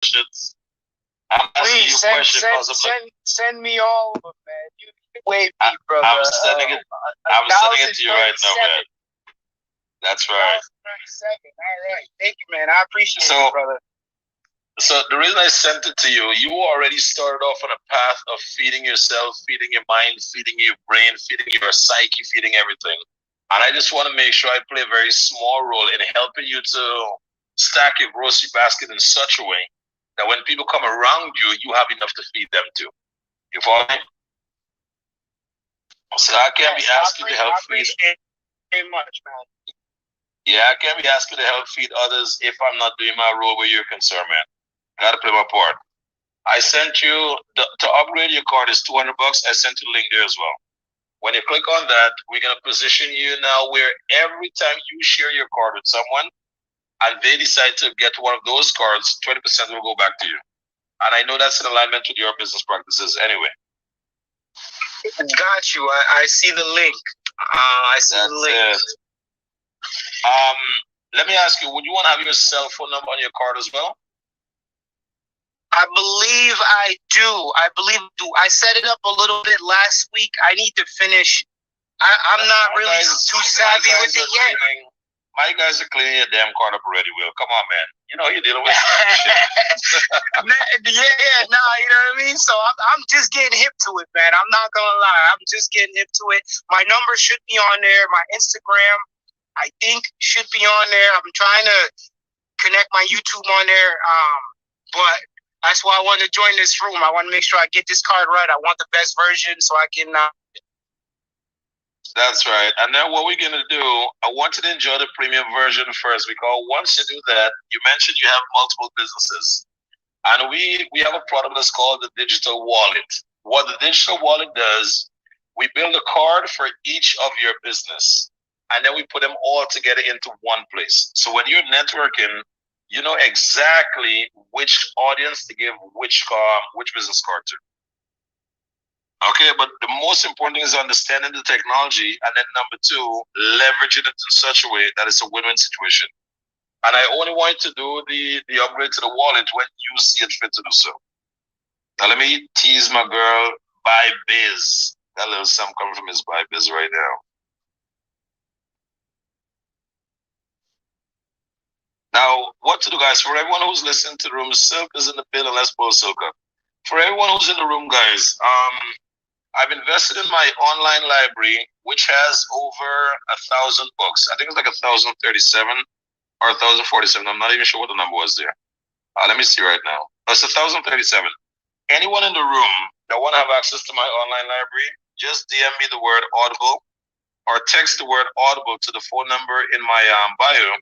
questions. I'm asking you a question send me all of them, man. You wait me, brother. I'm sending it. I'm sending it to you right now, man. That's right. 32nd. All right. Thank you, man. I appreciate it, brother. So the reason I sent it to you, you already started off on a path of feeding yourself, feeding your mind, feeding your brain, feeding your psyche, feeding everything. And I just want to make sure I play a very small role in helping you to stack your grocery basket in such a way that when people come around you, you have enough to feed them too. You follow me? So I can't be asking to help feed. Very much, man. Yeah, I can't be asking to help feed others if I'm not doing my role where you're concerned, man. Gotta play my part. I sent you to upgrade your card is $200. I sent you the link there as well. When you click on that, we're gonna position you now where every time you share your card with someone and they decide to get one of those cards, 20% will go back to you. And I know that's in alignment with your business practices anyway. Got you. I see the link. I see the link. Let me ask you, would you want to have your cell phone number on your card as well? I believe I do. I set it up a little bit last week. I need to finish. I'm not really too savvy with it yet. My guys are cleaning your damn card up already, Will. Come on, man. You know you're dealing with shit. Yeah, nah, you know what I mean? So I'm just getting hip to it, man. I'm not going to lie. I'm just getting hip to it. My number should be on there. My Instagram, I think, should be on there. I'm trying to connect my YouTube on there. But that's why I want to join this room. I want to make sure I get this card right. I want the best version so I can... That's right. And then what we're going to do, I want you to enjoy the premium version first, because once you do that, you mentioned you have multiple businesses. And we have a product that's called the digital wallet. What the digital wallet does, we build a card for each of your business, and then we put them all together into one place. So when you're networking, you know exactly which audience to give which business card to. Okay, but the most important thing is understanding the technology, and then number two, leveraging it in such a way that it's a win-win situation. And I only want to do the upgrade to the wallet when you see it fit to do so. Now let me tease my girl, Buy Biz. That little something coming from his Buy Biz right now. Now, what to do, guys? For everyone who's listening to the room, Silk is in the building. Let's pull Silk up. For everyone who's in the room, guys, I've invested in my online library, which has over 1,000 books. I think it's like 1,037 or 1,047. I'm not even sure what the number was there. Let me see right now. It's 1,037. Anyone in the room that want to have access to my online library, just DM me the word Audible or text the word Audible to the phone number in my bio,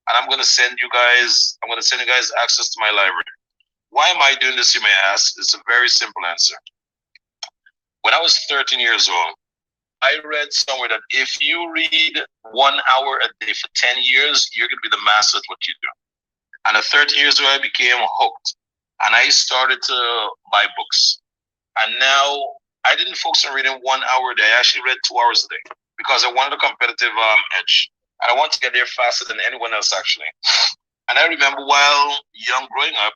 and I'm going to send you guys access to my library. Why am I doing this, you may ask? It's a very simple answer. When I was 13 years old, I read somewhere that if you read 1 hour a day for 10 years, you're going to be the master at what you do. And at 13 years old, I became hooked. And I started to buy books. And now I didn't focus on reading 1 hour a day. I actually read 2 hours a day because I wanted a competitive edge. And I wanted to get there faster than anyone else, actually. And I remember while young growing up,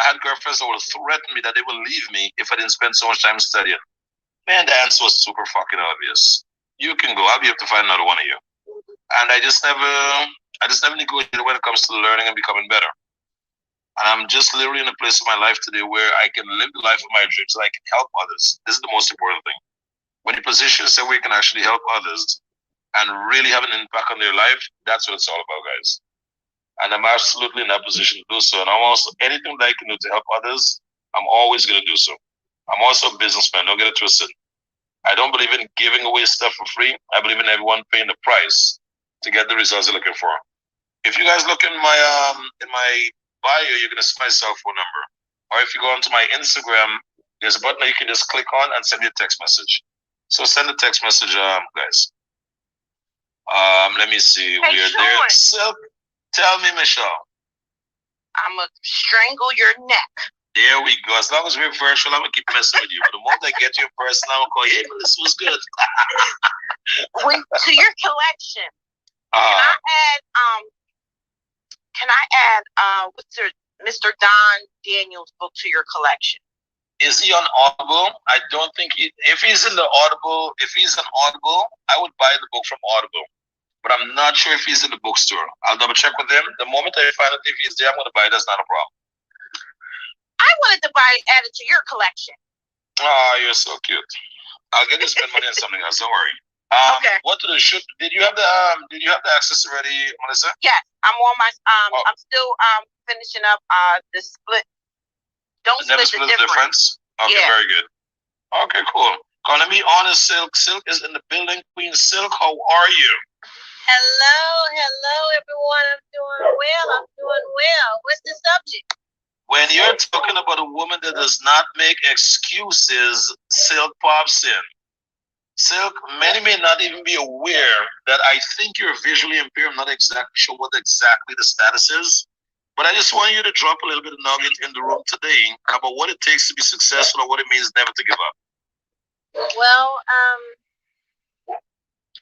I had girlfriends that would threaten me that they would leave me if I didn't spend so much time studying. Man, the answer was super fucking obvious. You can go. I'll be able to find another one of you. And I just never negotiated when it comes to learning and becoming better. And I'm just literally in a place of my life today where I can live the life of my dreams and I can help others. This is the most important thing. When you position yourself where you can actually help others and really have an impact on their life, that's what it's all about, guys. And I'm absolutely in that position to do so. And I'm also, anything that I can do to help others, I'm always going to do so. I'm also a businessman. Don't get it twisted. I don't believe in giving away stuff for free. I believe in everyone paying the price to get the results they're looking for. If you guys look in my bio, you're gonna see my cell phone number. Or if you go onto my Instagram, there's a button that you can just click on and send me a text message. So send a text message, guys. Let me see. Hey, we're there. So, tell me, Michelle. I'ma strangle your neck. There we go. As long as we're virtual, I'm gonna keep messing with you. But the moment I get you in person, I'm gonna call you, hey, Melissa, was good. To your collection, can I add what's your Mr. Don Daniels' book to your collection? Is he on Audible? I don't think if he's in the Audible, if he's on Audible, I would buy the book from Audible. But I'm not sure if he's in the bookstore. I'll double check with him. The moment I find out if he's there, I'm going to buy it. That's not a problem. I wanted to add it to your collection. Oh, you're so cute. I'll get you to spend money on something else. Don't worry. Okay. What to do? Did you have the access already, Melissa? Yes, I'm on my I'm still finishing up the split. Don't Never split the difference. Okay, yeah. Very good. Okay, cool. Calling me Honest Silk. Silk is in the building. Queen Silk, how are you? Hello, everyone. I'm doing well. What's the subject? When you're talking about a woman that does not make excuses, Silk pops in. Silk, many may not even be aware that I think you're visually impaired. I'm not exactly sure what exactly the status is, but I just want you to drop a little bit of nugget in the room today about what it takes to be successful and what it means never to give up. Well,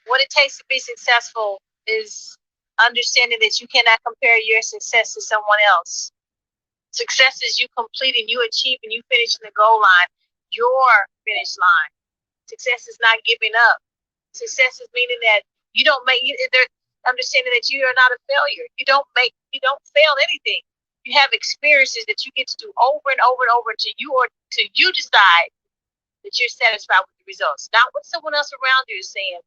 what it takes to be successful is understanding that you cannot compare your success to someone else. Success is you completing, you achieving, you finishing the goal line, your finish line. Success is not giving up. Success is meaning that you don't make, understanding that you are not a failure. You don't fail anything. You have experiences that you get to do over and over and over until you decide that you're satisfied with the results. Not what someone else around you is saying.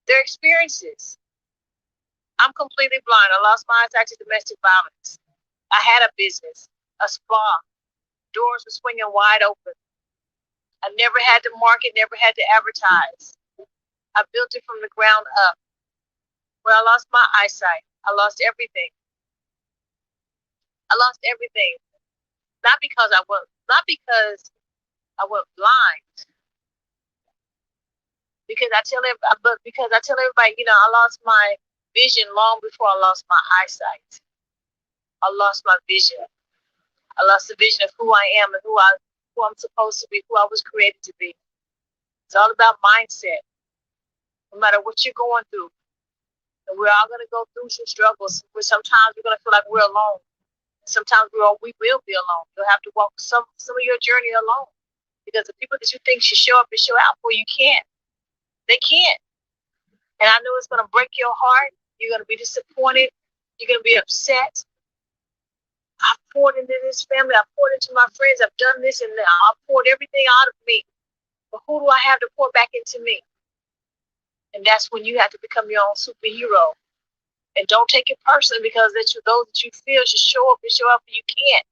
Their experiences. I'm completely blind. I lost my eyesight to domestic violence. I had a business, a spa. Doors were swinging wide open. I never had to market, never had to advertise. I built it from the ground up. When I lost my eyesight, I lost everything. I lost everything. Not because I went blind. Because I tell everybody, I lost my vision long before I lost my eyesight. I lost my vision. I lost the vision of who I am and who I'm supposed to be, who I was created to be. It's all about mindset. No matter what you're going through, and we're all going to go through some struggles. Sometimes we're going to feel like we're alone. Sometimes we will be alone. You'll have to walk some of your journey alone, because the people that you think should show up and show out for you can't. They can't. And I know it's going to break your heart. You're going to be disappointed. You're going to be upset. I've poured into this family. I've poured into my friends. I've done this and I've poured everything out of me. But who do I have to pour back into me? And that's when you have to become your own superhero. And don't take it personally because those that you feel should show up and show up, and you can't.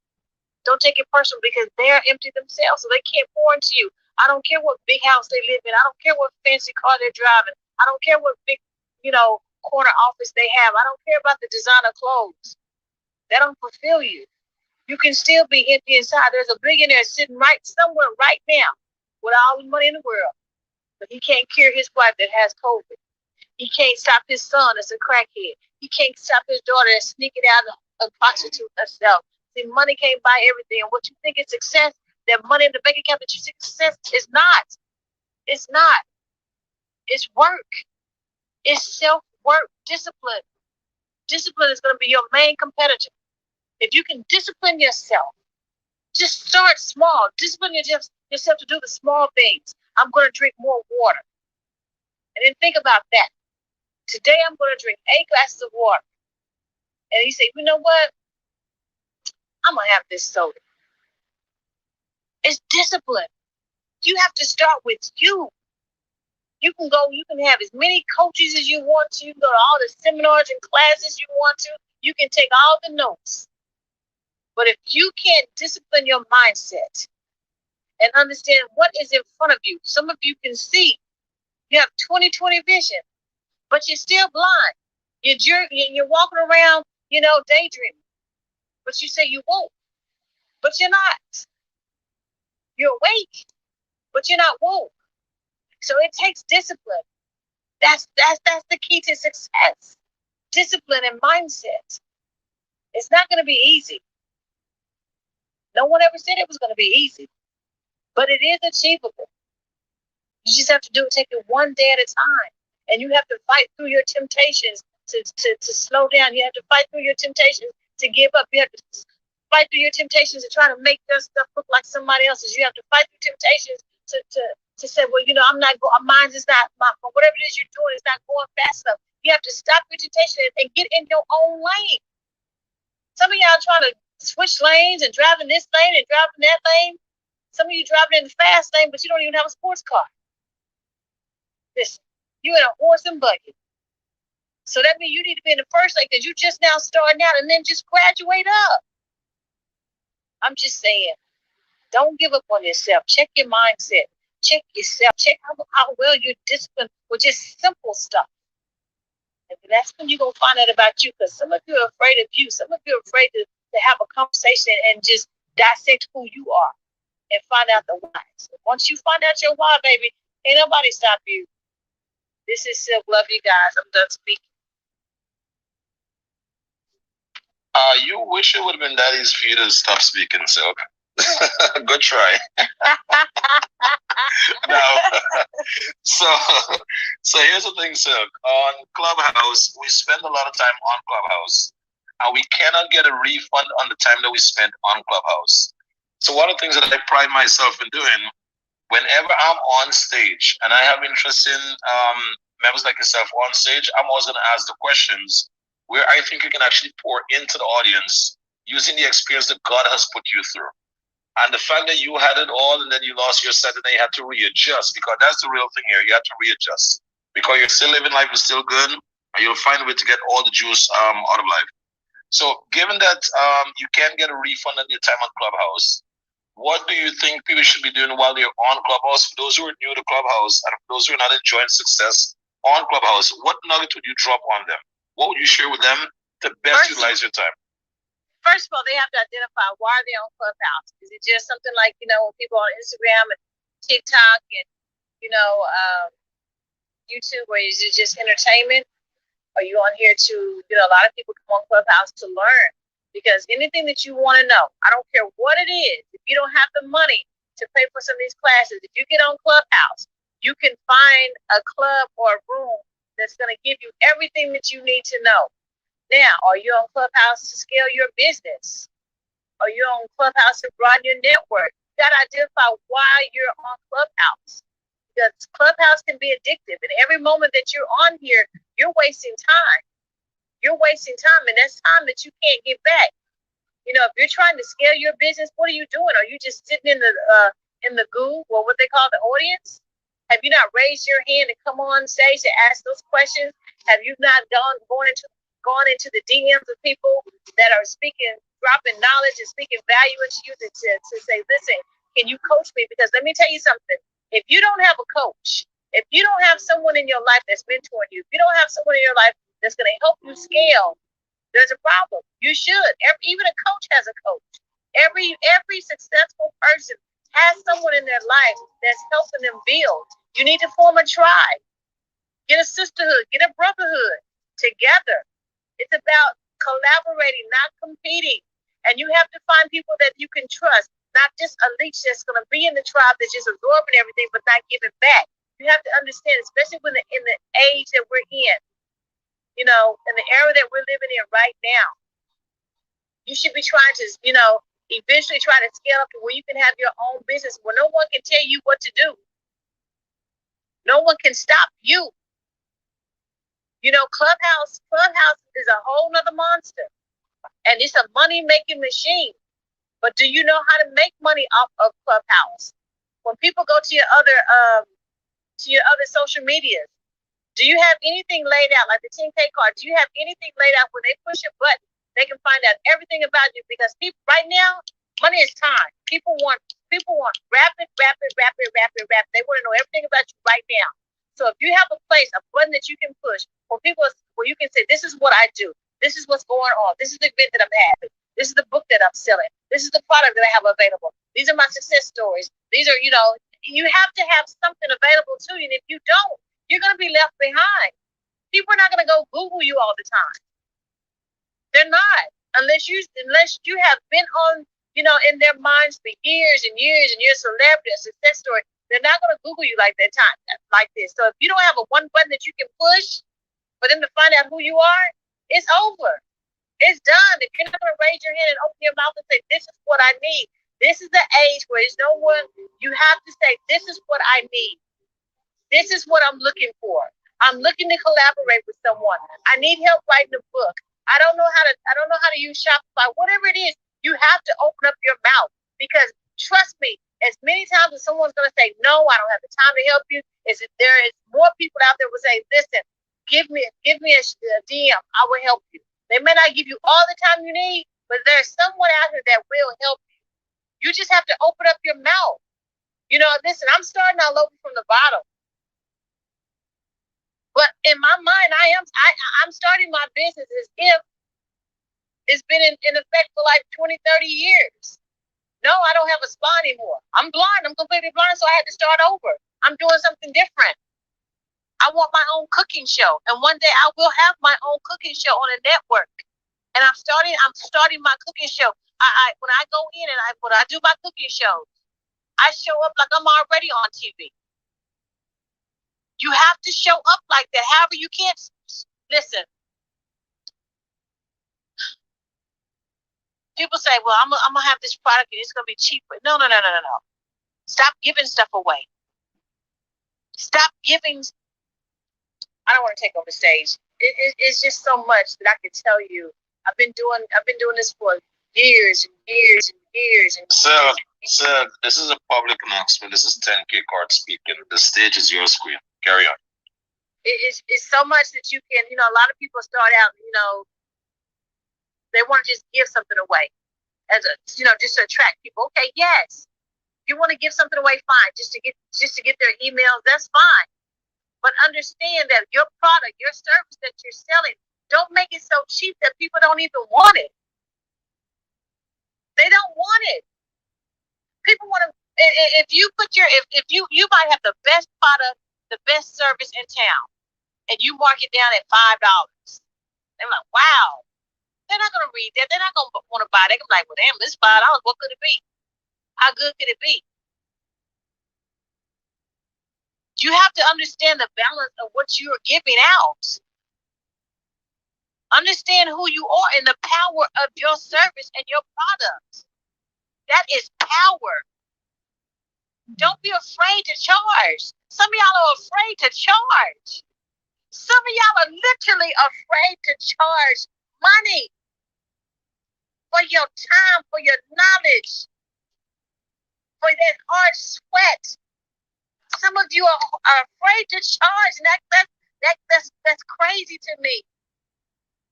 Don't take it personal because they're empty themselves, so they can't pour into you. I don't care what big house they live in. I don't care what fancy car they're driving. I don't care what big, corner office they have. I don't care about the designer clothes. That don't fulfill you. You can still be empty inside. There's a billionaire sitting right somewhere right now with all the money in the world, but he can't cure his wife that has COVID. He can't stop his son that's a crackhead. He can't stop his daughter that's sneaking out and prostitute herself. See, money can't buy everything. And what you think is success, that money in the bank account that you think is success, is not. It's not. It's work. It's self-work, discipline. Discipline is going to be your main competitor. If you can discipline yourself, just start small. Discipline yourself to do the small things. I'm going to drink more water. And then think about that. Today I'm going to drink 8 glasses of water. And you say, you know what? I'm going to have this soda. It's discipline. You have to start with you. You can have as many coaches as you want to. You can go to all the seminars and classes you want to. You can take all the notes. But if you can't discipline your mindset and understand what is in front of you, some of you can see. You have 20/20 vision, but you're still blind. You're walking around, daydreaming. But you say you won't. But you're not. You're awake, but you're not woke. So it takes discipline. That's the key to success. Discipline and mindset. It's not going to be easy. No one ever said it was going to be easy, but it is achievable. You just have to take it one day at a time, and you have to fight through your temptations to slow down. You have to fight through your temptations to give up. You have to fight through your temptations to try to make your stuff look like somebody else's. You have to fight through temptations to say, well, you know, I'm not going, mine is not, whatever it is you're doing is not going fast enough. You have to stop your temptation and get in your own lane. Some of y'all trying to switch lanes and driving this lane and driving that lane. Some of you driving in the fast lane, but you don't even have a sports car. Listen, you in a horse and buggy. So that means you need to be in the first lane because you just now starting out and then just graduate up. I'm just saying, don't give up on yourself. Check your mindset. Check yourself. Check how well you're disciplined with just simple stuff. And that's when you're going to find out about you, because some of you are afraid of you. Some of you are afraid to have a conversation and just dissect who you are and find out the whys. Once you find out your why, baby, ain't nobody stop you. This is Silk. Love you guys. I'm done speaking. You wish it would have been that easy for you to stop speaking, Silk. Good try. Now, so here's the thing, Silk. On Clubhouse, we spend a lot of time on Clubhouse, and we cannot get a refund on the time that we spent on Clubhouse. So one of the things that I pride myself in doing, whenever I'm on stage and I have interest in members like yourself on stage, I'm always going to ask the questions where I think you can actually pour into the audience using the experience that God has put you through. And the fact that you had it all and then you lost your set and then you had to readjust, because that's the real thing here. You have to readjust because you're still living life is still good, and you'll find a way to get all the juice out of life. So given that you can't get a refund on your time on Clubhouse, what do you think people should be doing while they're on Clubhouse? For those who are new to Clubhouse and for those who are not enjoying success on Clubhouse, what nugget would you drop on them? What would you share with them to best utilize your time? First of all, they have to identify why they're on Clubhouse. Is it just something like, you know, when people on Instagram and TikTok and, you know, YouTube, or is it just entertainment? Are you on here to, you know, a lot of people come on Clubhouse to learn, because anything that you want to know, I don't care what it is, if you don't have the money to pay for some of these classes, if you get on Clubhouse, you can find a club or a room that's going to give you everything that you need to know. Now, are you on Clubhouse to scale your business? Are you on Clubhouse to broaden your network? You got to identify why you're on Clubhouse, because Clubhouse can be addictive. And every moment that you're on here, you're wasting time. You're wasting time, and that's time that you can't get back. You know, if you're trying to scale your business, what are you doing? Are you just sitting in the goo, or what they call the audience? Have you not raised your hand and come on stage to ask those questions? Have you not gone into the DMs of people that are speaking, dropping knowledge and speaking value into you to say, listen, can you coach me? Because let me tell you something. If you don't have a coach, if you don't have someone in your life that's mentoring you, if you don't have someone in your life that's going to help you scale, there's a problem. You should. Even a coach has a coach. Every successful person has someone in their life that's helping them build. You need to form a tribe. Get a sisterhood. Get a brotherhood together. It's about collaborating, not competing. And you have to find people that you can trust, not just a leech that's going to be in the tribe that's just absorbing everything but not giving back. You have to understand, especially when in the age that we're in, you know, in the era that we're living in right now, you should be trying to, you know, eventually try to scale up to where you can have your own business where no one can tell you what to do. No one can stop you. You know, Clubhouse is a whole nother monster, and it's a money-making machine. But do you know how to make money off of Clubhouse? When people go to your other social medias, do you have anything laid out like the 10kcard? Do you have anything laid out where they push a button, they can find out everything about you? Because people right now, money is time. People want rapid. They want to know everything about you right now. So if you have a place, a button that you can push, where you can say, this is what I do. This is what's going on. This is the event that I'm having. This is the book that I'm selling. This is the product that I have available. These are my success stories. These are, you know, you have to have something available to you. And if you don't, you're going to be left behind. People are not going to go Google you all the time. They're not. Unless you have been on, you know, in their minds for years and years and years, celebrity, a success story. They're not going to Google you like this. So if you don't have a one button that you can push for them to find out who you are, it's over. It's done. If you're not going to raise your hand and open your mouth and say, this is what I need. This is the age where there's no one, you have to say, this is what I need. This is what I'm looking for. I'm looking to collaborate with someone. I need help writing a book. I don't know how to use Shopify. Whatever it is, you have to open up your mouth, because trust me, as many times as someone's going to say, no, I don't have the time to help you, there is more people out there will say, listen, give me a DM. I will help you. They may not give you all the time you need, but there's someone out here that will help you. You just have to open up your mouth. You know, listen, I'm starting all over from the bottom. But in my mind, I'm starting my business as if it's been in effect for like 20, 30 years. No, I don't have a spa anymore. I'm blind. I'm completely blind, so I had to start over. I'm doing something different. I want my own cooking show, and one day I will have my own cooking show on a network. And I'm starting my cooking show. When I go in and when I do my cooking show, I show up like I'm already on TV. You have to show up like that. However, you can't listen. People say, "Well, I'm gonna have this product and it's gonna be cheap." But no. Stop giving stuff away. Stop giving. I don't want to take over the stage. It's just so much that I can tell you. I've been doing this for years and years and years. And Sir, this is a public announcement. This is 10kcard speaking. The stage is your screen. Carry on. It's so much that you can, a lot of people start out, they want to just give something away as just to attract people. Okay, yes. If you want to give something away, fine. Just to get their emails, that's fine. But understand that your product, your service that you're selling, don't make it so cheap that people don't even want it. They don't want it. People want to. If you might have the best product, the best service in town, and you mark it down at $5, they're like, wow. They're not gonna read that. They're not gonna want to buy it. They're gonna be like, well, damn, this $5. What could it be? How good could it be? You have to understand the balance of what you are giving out. Understand who you are and the power of your service and your product. That is power. Don't be afraid to charge. Some of y'all are afraid to charge. Some of y'all are literally afraid to charge money for your time, for your knowledge, for that hard sweat. Some of you are afraid to charge, and that's crazy to me.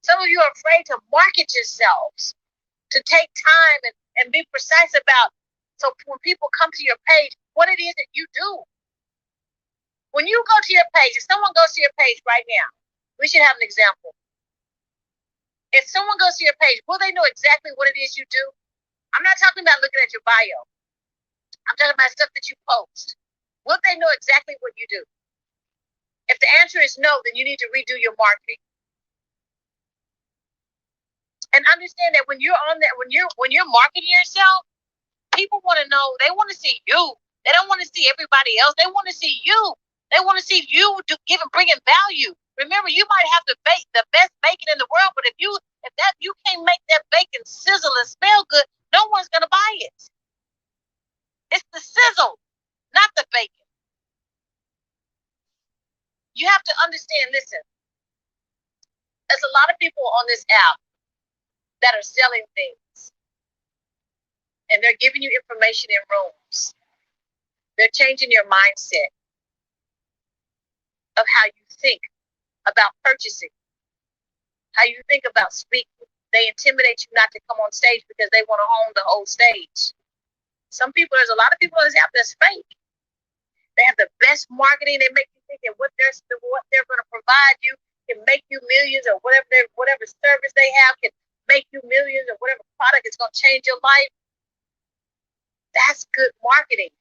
Some of you are afraid to market yourselves, to take time and be precise about. So when people come to your page, what it is that you do. When you go to your page, if someone goes to your page right now, we should have an example. If someone goes to your page, will they know exactly what it is you do? I'm not talking about looking at your bio. I'm talking about stuff that you post. Will they know exactly what you do? If the answer is no, then you need to redo your marketing. And understand that when you're on that, when you're marketing yourself, people want to know. They want to see you. They don't want to see everybody else. They want to see you. They want to see you bringing value. Remember, you might have the best bacon in the world, but if you can't make that bacon sizzle and smell good, no one's gonna buy it. It's the sizzle, not the bacon. You have to understand. Listen, there's a lot of people on this app that are selling things, and they're giving you information in rooms. They're changing your mindset of how you think about purchasing, how you think about speaking. They intimidate you not to come on stage because they want to own the whole stage. There's a lot of people on this app that's fake. They have the best marketing. They make you think that what they're going to provide you can make you millions, or whatever service they have can make you millions, or whatever product is going to change your life. That's good marketing.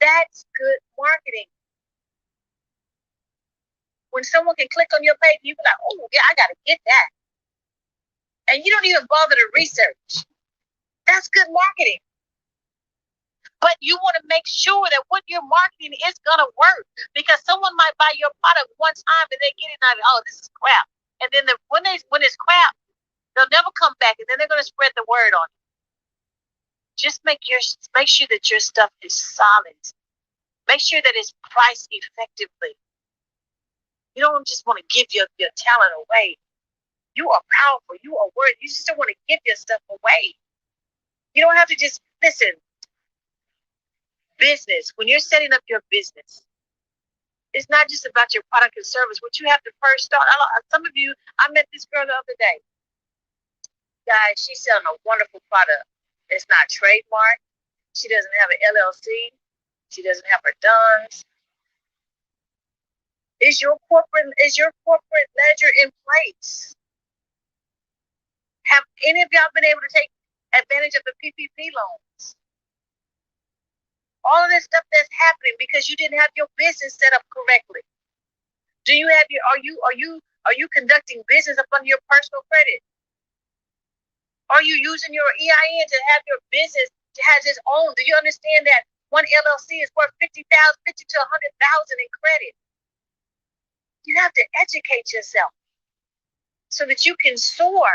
That's good marketing. When someone can click on your page, you be like, oh, yeah, I got to get that. And you don't even bother to research. That's good marketing. But you want to make sure that what you're marketing is going to work, because someone might buy your product one time and they get it and oh, this is crap. And then when it's crap, they'll never come back, and then they're going to spread the word on you. Just make sure that your stuff is solid. Make sure that it's priced effectively. You don't just want to give your talent away. You are powerful. You are worthy. You just don't want to give your stuff away. You don't have to just listen. Business. When you're setting up your business, it's not just about your product and service. What you have to first start. Some of you, I met this girl the other day. Guys, she's selling a wonderful product. It's not trademarked. She doesn't have an LLC. She doesn't have her DUNS. Is your corporate ledger in place? Have any of y'all been able to take advantage of the PPP loans? All of this stuff that's happening because you didn't have your business set up correctly. Do you have are you conducting business up under your personal credit? Are you using your EIN to have your business to have its own? Do you understand that one LLC is worth $50,000 to $100,000 in credit? You have to educate yourself so that you can soar.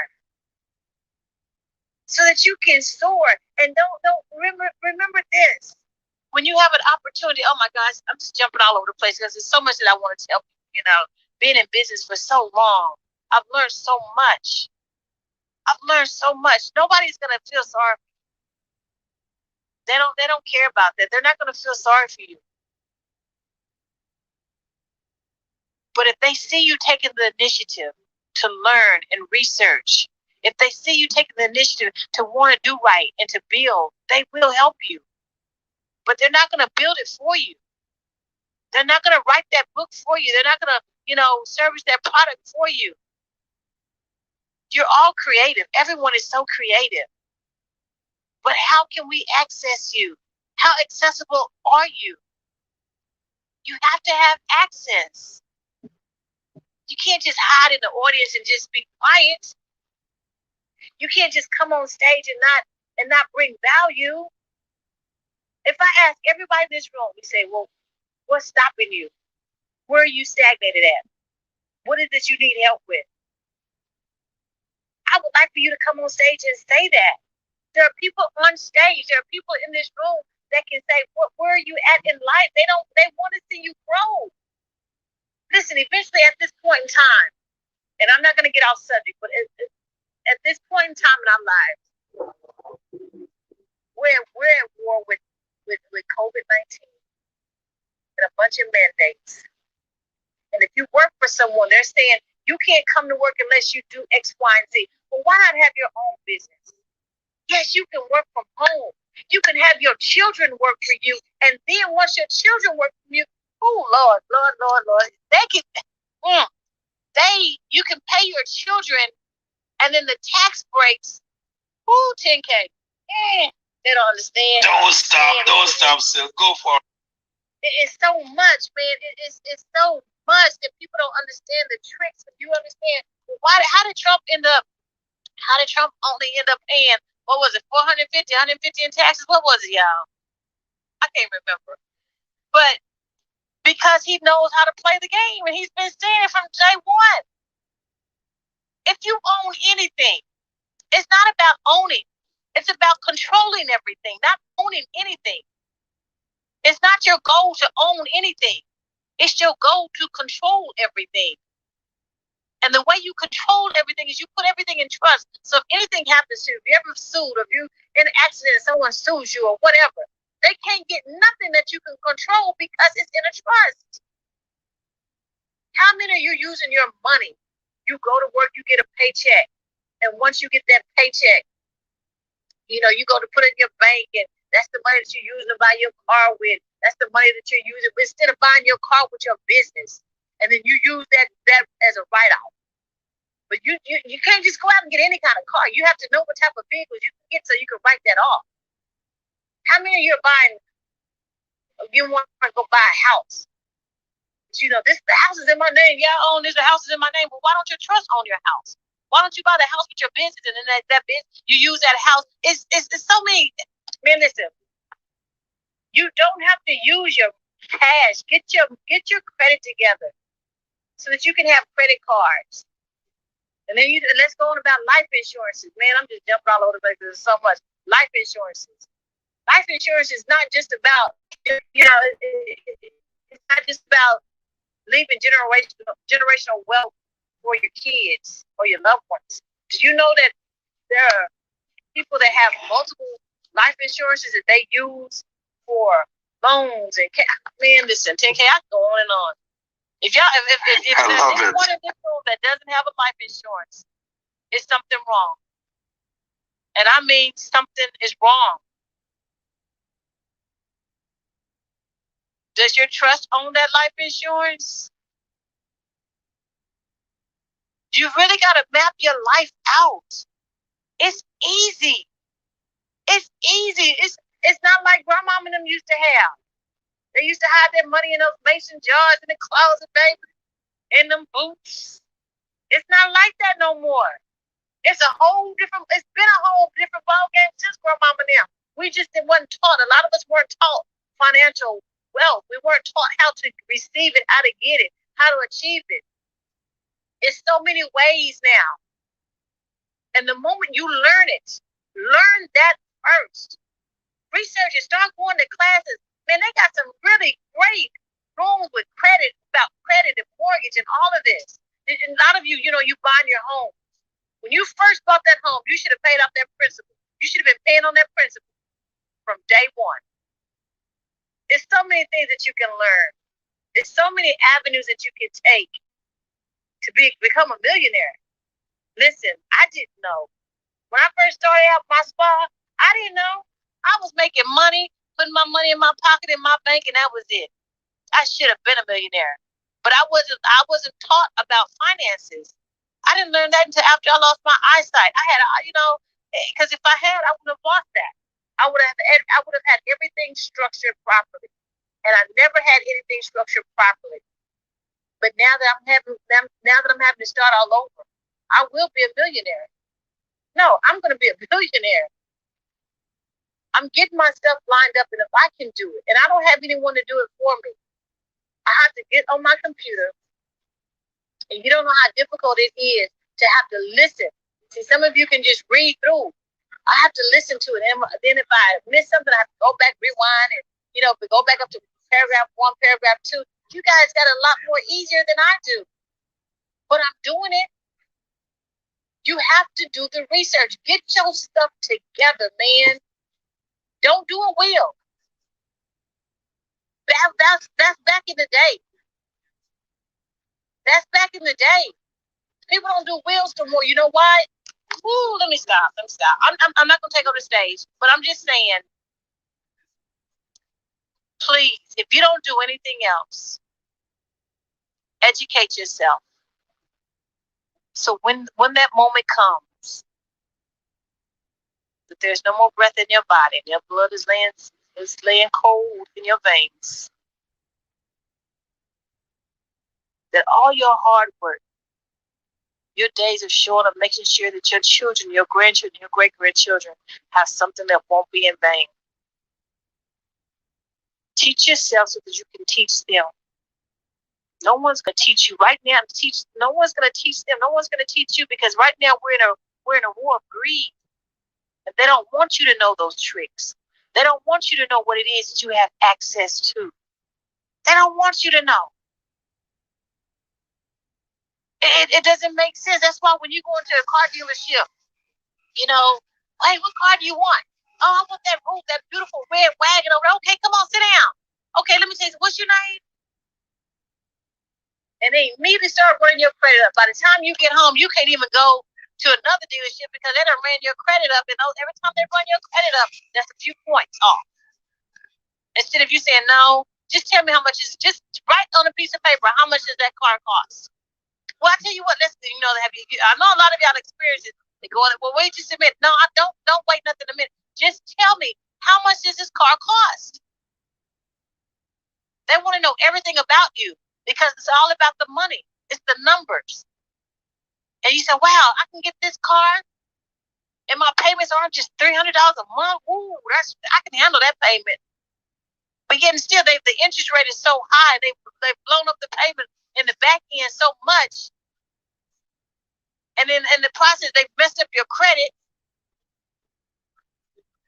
And don't remember this. When you have an opportunity, oh my gosh, I'm just jumping all over the place because there's so much that I want to tell people. Being in business for so long, I've learned so much. Nobody's gonna feel sorry. They don't care about that. They're not gonna feel sorry for you. But if they see you taking the initiative to learn and research, if they see you taking the initiative to want to do right and to build, they will help you. But they're not going to build it for you. They're not going to write that book for you. They're not going to, service that product for you. You're all creative. Everyone is so creative. But how can we access you? How accessible are you? You have to have access. You can't just hide in the audience and just be quiet. You can't just come on stage and not bring value. If I ask everybody in this room, we say, well, what's stopping you? Where are you stagnated at? What is it you need help with? I would like for you to come on stage and say that. There are people on stage. There are people in this room that can say, where are you at in life? They want to see you grow. Listen, eventually at this point in time, and I'm not going to get off subject, but at this point in time in our lives, we're at war with COVID-19 and a bunch of mandates. And if you work for someone, they're saying you can't come to work unless you do X, Y, and Z. Well, why not have your own business? Yes, you can work from home. You can have your children work for you. And then once your children work for you, oh, Lord, you can pay your children, and then the tax breaks, 10K. They don't understand. Don't stop, Sil. Go for it. It's so much, man. It's so much that people don't understand the tricks. If you understand, how did Trump only end up paying, what was it, 150 in taxes? What was it, y'all? I can't remember. But because he knows how to play the game, and he's been saying it from day one. If you own anything, it's not about owning. It's about controlling everything, not owning anything. It's not your goal to own anything. It's your goal to control everything. And the way you control everything is you put everything in trust. So if anything happens to you, if you ever sued, or if you're in an accident and someone sues you or whatever, they can't get nothing that you can control because it's in a trust. How many of you using your money? You go to work, you get a paycheck. And once you get that paycheck, you go to put it in your bank, and that's the money that you're using to buy your car with. That's the money that you're using. But instead of buying your car with your business, and then you use that as a write-off. But you can't just go out and get any kind of car. You have to know what type of vehicles you can get so you can write that off. How many of you are buying? You want to go buy a house? But the house is in my name. Yeah, I own this. The house is in my name. But why don't your trust own your house? Why don't you buy the house with your business, and then that business you use that house? It's so many. Man, listen. You don't have to use your cash. Get your credit together so that you can have credit cards. And then let's go on about life insurances. Man, I'm just jumping all over the place. There's so much. Life insurances. Life insurance is not just about, it's not just about leaving generational wealth for your kids or your loved ones. Do you know that there are people that have multiple life insurances that they use for loans and man, listen, 10K, I can go on and on. If there's anyone in this room that doesn't have a life insurance, it's something wrong. And I mean something is wrong. Does your trust own that life insurance? You really got to map your life out. It's easy. It's easy. It's not like grandma and them used to have. They used to hide their money in those mason jars in the closet, baby, in them boots. It's not like that no more. It's been a whole different ball game since grandma and them. We just wasn't taught. A lot of us weren't taught financial wealth. We weren't taught how to receive it, how to get it, how to achieve it. It's so many ways now. And the moment you learn that first. Research it, start going to classes. Man, they got some really great rooms with credit, about credit and mortgage and all of this. And a lot of you, you buying your home. When you first bought that home, you should have paid off that principal. You should have been paying on that principal from day one. There's so many things that you can learn. There's so many avenues that you can take to become a millionaire. Listen, I didn't know. When I first started out my spa, I didn't know. I was making money, putting my money in my pocket in my bank, and that was it. I should have been a millionaire. But I wasn't taught about finances. I didn't learn that until after I lost my eyesight. I had, because if I had, I would have lost that. I would have had everything structured properly. And I never had anything structured properly. But now that I'm having to start all over, I will be a millionaire. No, I'm going to be a billionaire. I'm getting my stuff lined up, and if I can do it, and I don't have anyone to do it for me, I have to get on my computer, and you don't know how difficult it is to have to listen. See, some of you can just read through. I have to listen to it, and then if I miss something, I have to go back, rewind, and go back up to paragraph 1, paragraph 2. You guys got a lot more easier than I do, but I'm doing it. You have to do the research. Get your stuff together, man. Don't do a will. That's back in the day. That's back in the day. People don't do wills no more. You know why? Ooh, let me stop. I'm not gonna take over the stage, but I'm just saying, please, if you don't do anything else, educate yourself. So when that moment comes, that there's no more breath in your body, and your blood is laying cold in your veins, that all your hard work, your days of short of making sure that your children, your grandchildren, your great-grandchildren have something that won't be in vain. Teach yourself so that you can teach them. No one's going to teach you right now. No one's going to teach them. No one's going to teach you, because right now we're in a war of greed. And they don't want you to know those tricks. They don't want you to know what it is that you have access to. They don't want you to know. It doesn't make sense. That's why when you go into a car dealership, hey, what car do you want? Oh, I want that beautiful red wagon over there. Okay, come on, sit down. Okay, let me tell you, what's your name? And they immediately start running your credit up. By the time you get home, you can't even go to another dealership because they done ran your credit up. And every time they run your credit up, that's a few points off. Instead of you saying, no, just tell me how much is, just write on a piece of paper, how much does that car cost? Well, I tell you what, I know a lot of y'all experience it. They go, well, wait just a minute. No, I don't wait nothing a minute. Just tell me, how much does this car cost? They want to know everything about you because it's all about the money. It's the numbers. And you say, wow, I can get this car and my payments aren't just $300 a month. Ooh, I can handle that payment. But yet still, the interest rate is so high. They've blown up the payment in the back end so much and then in the process they've messed up your credit.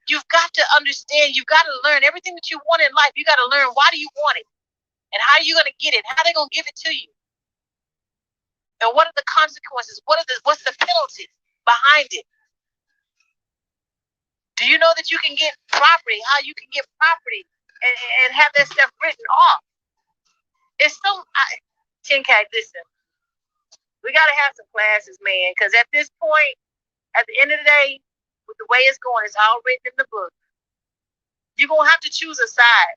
You've got to understand, you've got to learn everything that you want in life. You got to learn, why do you want it? And how are you going to get it? How are they going to give it to you? And what are the consequences? What's the penalty behind it? Do you know that you can get property? How you can get property and have that stuff written off? It's so, 10K, listen, we got to have some classes, man, because at this point, at the end of the day, with the way it's going, it's all written in the book. You're going to have to choose a side.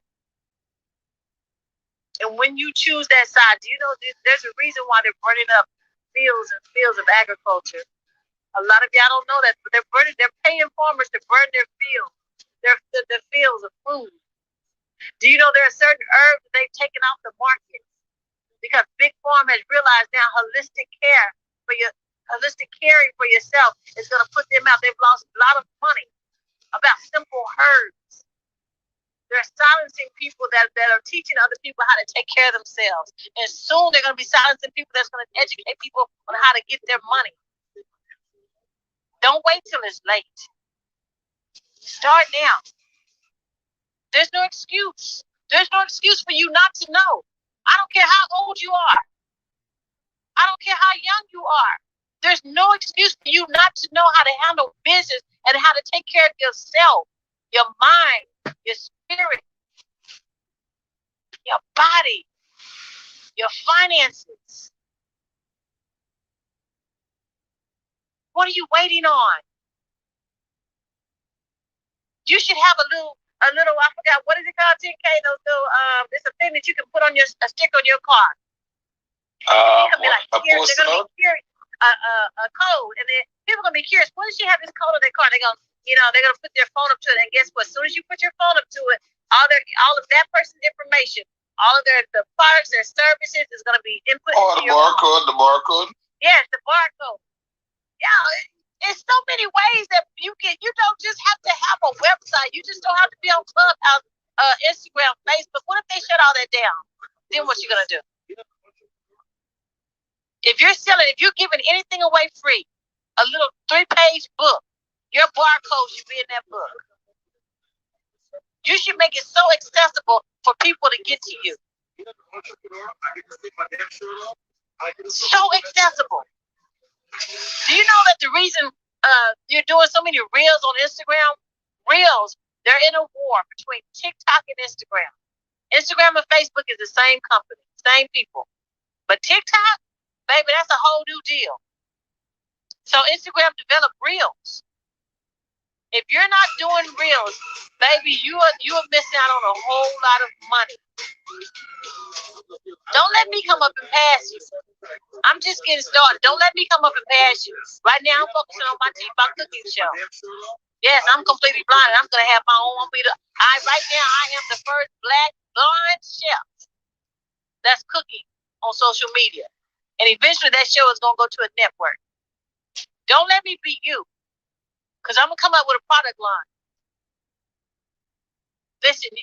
And when you choose that side, do you know there's a reason why they're burning up fields and fields of agriculture? A lot of y'all don't know that, but they're paying farmers to burn their fields, their fields of food. Do you know there are certain herbs that they've taken off the market? Because Big Farm has realized now holistic caring for yourself is going to put them out. They've lost a lot of money about simple herbs. They're silencing people that are teaching other people how to take care of themselves. And soon they're going to be silencing people that's going to educate people on how to get their money. Don't wait till it's late. Start now. There's no excuse. There's no excuse for you not to know. I don't care how old you are. I don't care how young you are. There's no excuse for you not to know how to handle business and how to take care of yourself, your mind, your spirit, your body, your finances. What are you waiting on? You should have a little, I forgot, what is it called, 10K? It's a thing that you can put on a stick on your car. A code, and then people are gonna be curious. What does she have this code on their car? They're gonna put their phone up to it, and guess what? As soon as you put your phone up to it, all of that person's information, all of the products, their services is gonna be input. Oh, the barcode. Yes, the barcode. Yeah, it's so many ways that you don't just have to have a website. You just don't have to be on Clubhouse, Instagram, Facebook. What if they shut all that down? Then what you gonna do? If you're giving anything away free, a little 3-page book, your barcode should be in that book. You should make it so accessible for people to get to you. So accessible. Do you know that the reason you're doing so many reels on Instagram? Reels, they're in a war between TikTok and Instagram. Instagram and Facebook is the same company, same people. But TikTok, baby, that's a whole new deal. So Instagram developed reels. If you're not doing reels, baby, you are missing out on a whole lot of money. Don't let me come up and pass you. I'm just getting started. Don't let me come up and pass you. Right now, I'm focusing on my T-Box cooking show. Yes, I'm completely blind. I'm gonna have my own. Right now, I am the first black blind chef that's cooking on social media. And eventually that show is going to go to a network. Don't let me beat you. Because I'm going to come up with a product line. Listen,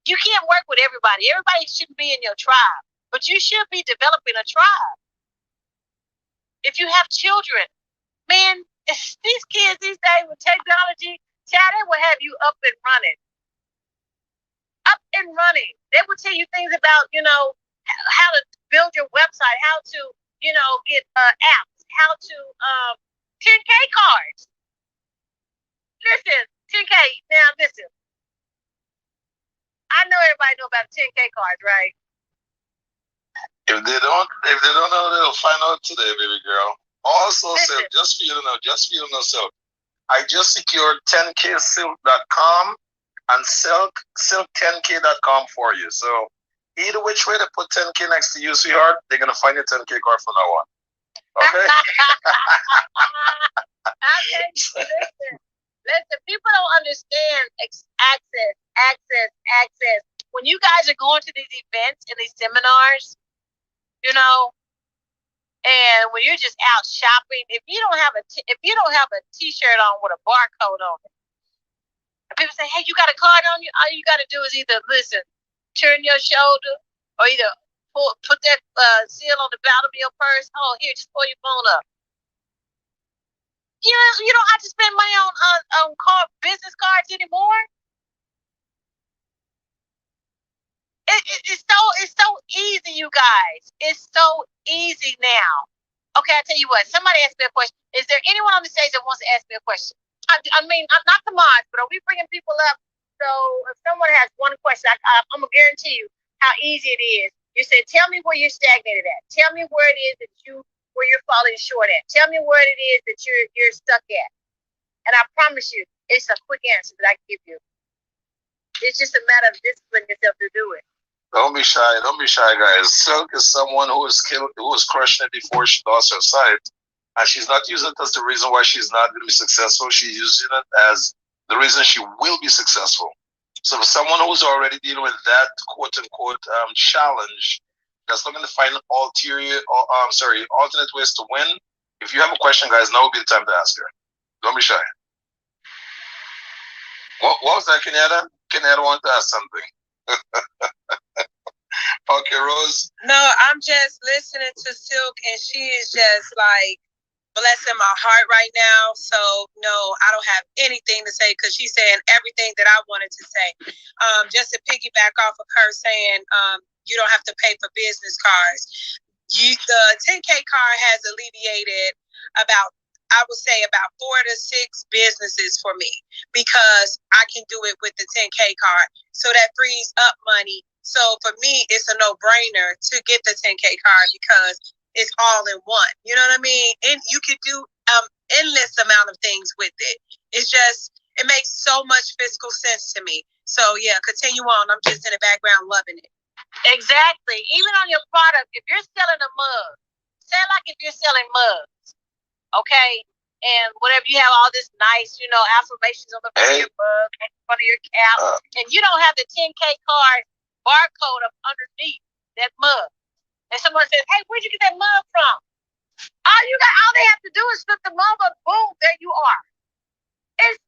you can't work with everybody. Everybody shouldn't be in your tribe. But you should be developing a tribe. If you have children, man, these kids these days with technology, child, they will have you up and running. Up and running. They will tell you things about, how to build your website, how to, get apps, how to 10K cards. Listen, 10K. Now listen. I know everybody know about 10K cards, right? If they don't know, they'll find out today, baby girl. Also, Silk, just for you to know, Silk, I just secured 10kcard.com and silk10k.com for you. So either which way they put 10K next to you, sweetheart, they're gonna find your 10K card from now on. Okay? Listen, people don't understand access. When you guys are going to these events and these seminars, and when you're just out shopping, if you don't have a T-shirt on with a barcode on it, and people say, "Hey, you got a card on you?" All you got to do is either turn your shoulder, or either put that seal on the bottom of your purse. Oh, here, just pull your phone up. You don't have to spend money on business cards anymore. It's so easy, you guys. It's so easy now. Okay, I tell you what. Somebody asked me a question. Is there anyone on the stage that wants to ask me a question? I mean, not the mods, but are we bringing people up? So if someone has one question, I'm gonna guarantee you how easy it is. You said, tell me where you're stagnated at. Tell me where it is that where you're falling short at. Tell me where it is that you're stuck at. And I promise you, it's a quick answer that I can give you. It's just a matter of disciplining yourself to do it. Don't be shy. Don't be shy, guys. Silk is someone who was crushing it before she lost her sight. And she's not using it as the reason why she's not going to be successful. She's using it as the reason she will be successful. So for someone who's already dealing with that quote-unquote challenge, that's looking to find alternate ways to win, if you have a question, guys, now would be the time to ask her. Don't be shy. What was that, Kenyatta? Kenyatta wanted to ask something. Okay, Rose. No, I'm just listening to Silk, and she is just like blessing my heart right now. So no, I don't have anything to say because she's saying everything that I wanted to say. Just to piggyback off of her saying, you don't have to pay for business cards. The 10K card has alleviated about 4 to 6 businesses for me because I can do it with the 10K card. So that frees up money. So for me, it's a no-brainer to get the 10K card because it's all in one. You know what I mean? And you could do endless amount of things with it. It's just, it makes so much fiscal sense to me. So yeah, continue on. I'm just in the background loving it. Exactly. Even on your product, if you're selling a mug, say like if you're selling mugs, okay? And whatever, you have all this nice, affirmations on the front of your mug, in front of your cap, and you don't have the 10K card barcode up underneath that mug. And someone says, hey, where'd you get that mug from? All they have to do is flip the mug up, boom, there you are. It's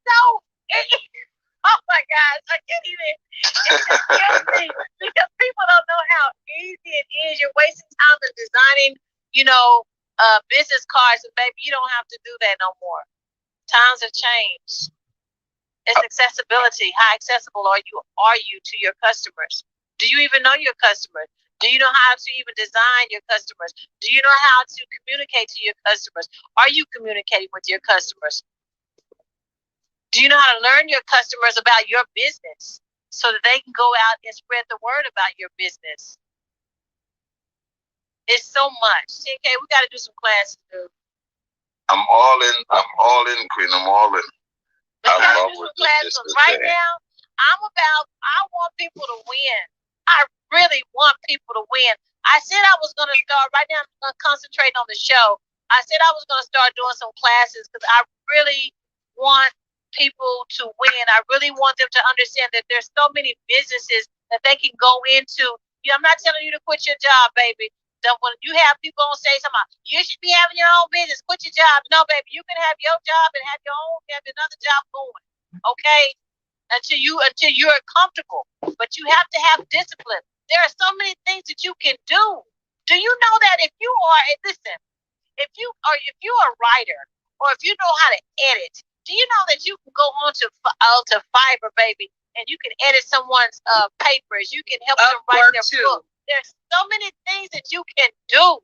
oh my gosh, I can't even, it just kills me because people don't know how easy it is. You're wasting time in designing, business cards, and baby, you don't have to do that no more. Times have changed. It's accessibility. How accessible are you to your customers? Do you even know your customers? Do you know how to even design your customers? Do you know how to communicate to your customers? Are you communicating with your customers? Do you know how to learn your customers about your business so that they can go out and spread the word about your business? It's so much. 10K, we got to do some classes, dude. I'm all in, Queen. I'm all in. I love what this is right now. I want people to win. I really want people to win. I said I was going to start, right now I'm going to concentrate on the show. I said I was going to start doing some classes because I really want people to win. I really want them to understand that there's so many businesses that they can go into. I'm not telling you to quit your job, baby. When you have people on stage talking about, you should be having your own business, quit your job. No, baby, you can have your job and have another job going. Okay? Until you're comfortable. But you have to have discipline. There are so many things that you can do. Do you know that if you are a writer or if you know how to edit, do you know that you can go on to Fiverr, baby, and you can edit someone's papers. You can help them write their book. There's so many things that you can do.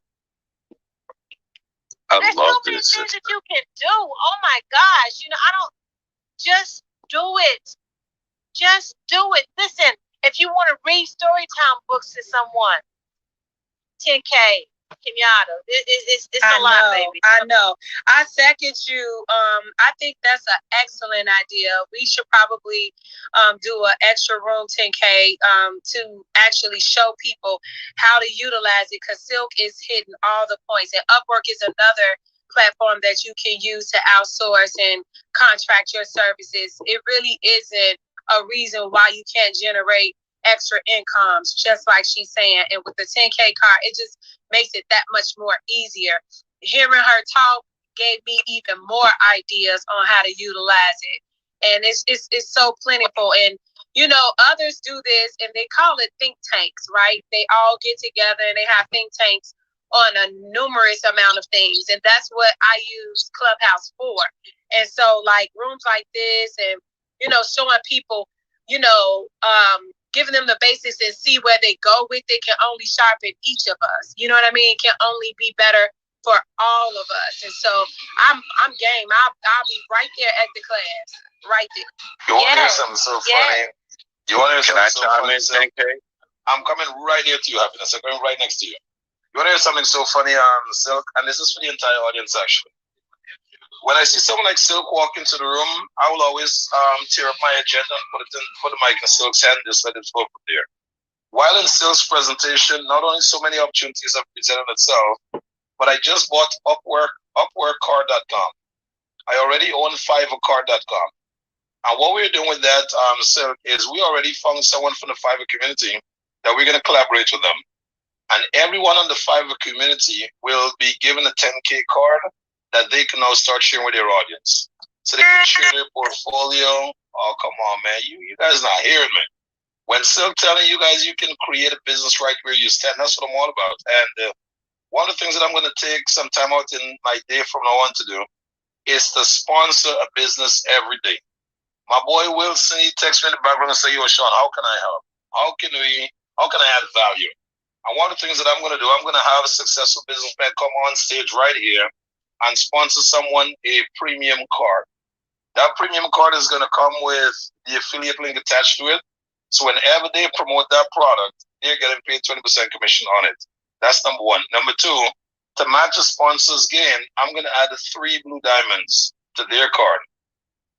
There's so many things that you can do. Oh my gosh. I don't just do it. Just do it. Listen, if you want to read storytime books to someone, 10K, Kenyatta, it's a lot, baby. I know. I second you. I think that's an excellent idea. We should probably do an extra room 10K to actually show people how to utilize it because Silk is hitting all the points. And Upwork is another platform that you can use to outsource and contract your services. It really isn't a reason why you can't generate extra incomes, just like she's saying. And with the 10K card, it just makes it that much more easier. Hearing her talk gave me even more ideas on how to utilize it. And it's so plentiful. And, others do this and they call it think tanks, right? They all get together and they have think tanks on a numerous amount of things. And that's what I use Clubhouse for. And so like rooms like this and, you know, showing people, you know, giving them the basics and see where they go with it can only sharpen each of us. You know what I mean? It can only be better for all of us. And so I'm game. I'll be right there at the class. Right there. You want to hear something so funny? You want to hear something so funny? 10K? I'm coming right here to you, Happiness. I'm coming right next to you. You want to hear something so funny, Silk? And this is for the entire audience, actually. When I see someone like Silk walk into the room, I will always tear up my agenda and put the mic in Silk's hand and just let it flow from there. While in Silk's presentation, not only so many opportunities have presented itself, but I just bought upworkcard.com. I already own fiverrcard.com. And what we're doing with that, Silk, is we already found someone from the Fiverr community that we're going to collaborate with them. And everyone on the Fiverr community will be given a 10K card that they can now start sharing with their audience. So they can share their portfolio. Oh, come on, man. You guys not hearing me. When Silk telling you guys you can create a business right where you stand, that's what I'm all about. And one of the things that I'm going to take some time out in my day from now on to do is to sponsor a business every day. My boy Wilson, he texts me in the background and say, yo, Sean, how can I help? How can I add value? And one of the things that I'm going to do, I'm going to have a successful businessman come on stage right here and sponsor someone a premium card. That premium card is going to come with the affiliate link attached to it. So whenever they promote that product, they're getting paid 20% commission on it. That's number one. Number two, to match the sponsor's gain, I'm going to add 3 blue diamonds to their card,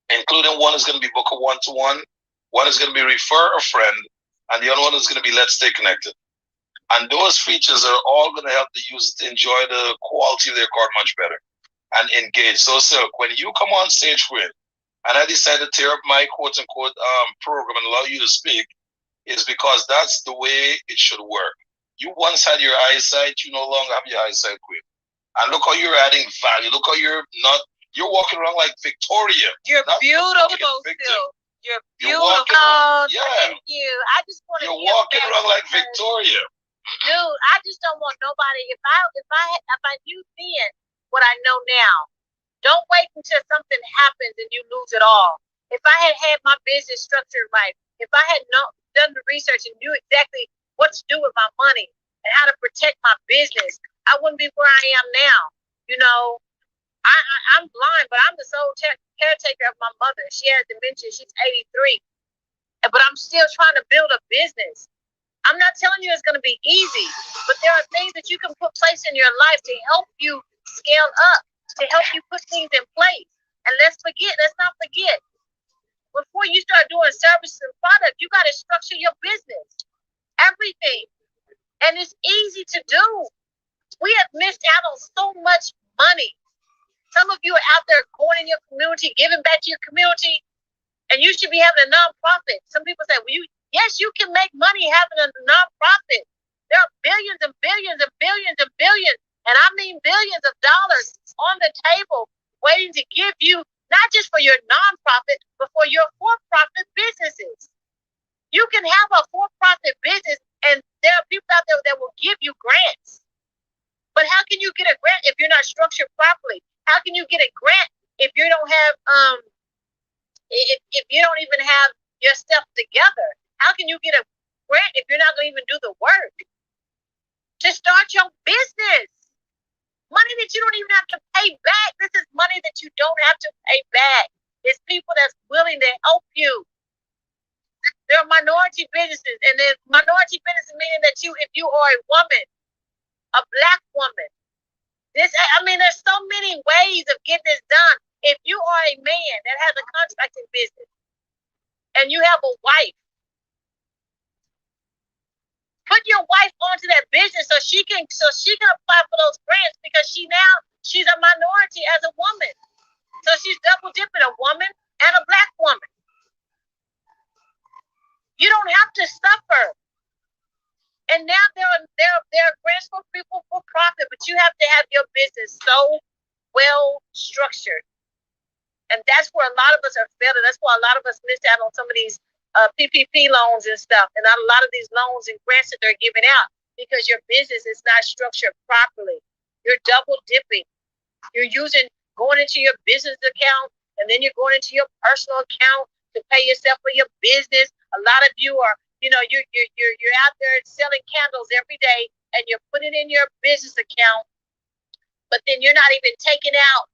including one is going to be book a one-to-one, one is going to be refer a friend, and the other one is going to be let's stay connected. And those features are all going to help the user to enjoy the quality of their card much better and engage. So Silk, when you come on stage with, and I decided to tear up my quote-unquote program and allow you to speak, is because that's the way it should work. You once had your eyesight, you no longer have your eyesight, Queen. And look how you're adding value. Look how you're walking around like Victoria. You're beautiful, Silk. You're beautiful. Thank you. I just want to. You're walking around like Victoria. Dude, I just don't want nobody. If I knew then what I know now, don't wait until something happens and you lose it all. If I had my business structured right, if I had done the research and knew exactly what to do with my money and how to protect my business, I wouldn't be where I am now. You know, I'm blind, but I'm the sole caretaker of my mother. She has dementia. She's 83. But I'm still trying to build a business. I'm not telling you it's going to be easy, but there are things that you can put place in your life to help you scale up, to help you put things in place. And let's not forget, before you start doing services and products, you got to structure your business, everything. And it's easy to do. We have missed out on so much money. Some of you are out there going in your community, giving back to your community, and you should be having a nonprofit. Some people say, well, yes, you can make money having a nonprofit. There are billions and billions and billions and billions, and I mean billions of dollars on the table waiting to give you, not just for your nonprofit, but for your for-profit businesses. You can have a for-profit business, and there are people out there that will give you grants. But how can you get a grant if you're not structured properly? How can you get a grant if you don't have if you don't even have your stuff together? How can you get a grant if you're not going to even do the work to start your business? Money that you don't even have to pay back. This is money that you don't have to pay back. It's people that's willing to help you. There are minority businesses, and then minority businesses meaning that if you are a woman, a Black woman, there's so many ways of getting this done. If you are a man that has a contracting business and you have a wife, put your wife onto that business so she can apply for those grants, because she's a minority as a woman. So she's double dipping, a woman and a Black woman. You don't have to suffer. And now there are grants for people for profit, but you have to have your business so well structured. And that's where a lot of us are failing. That's why a lot of us missed out on some of these PPP loans and stuff. And a lot of these loans and grants that they're giving out because your business is not structured properly. You're double dipping. You're going into your business account, and then you're going into your personal account to pay yourself for your business. A lot of you are, you're out there selling candles every day, and you're putting in your business account, but then you're not even taking out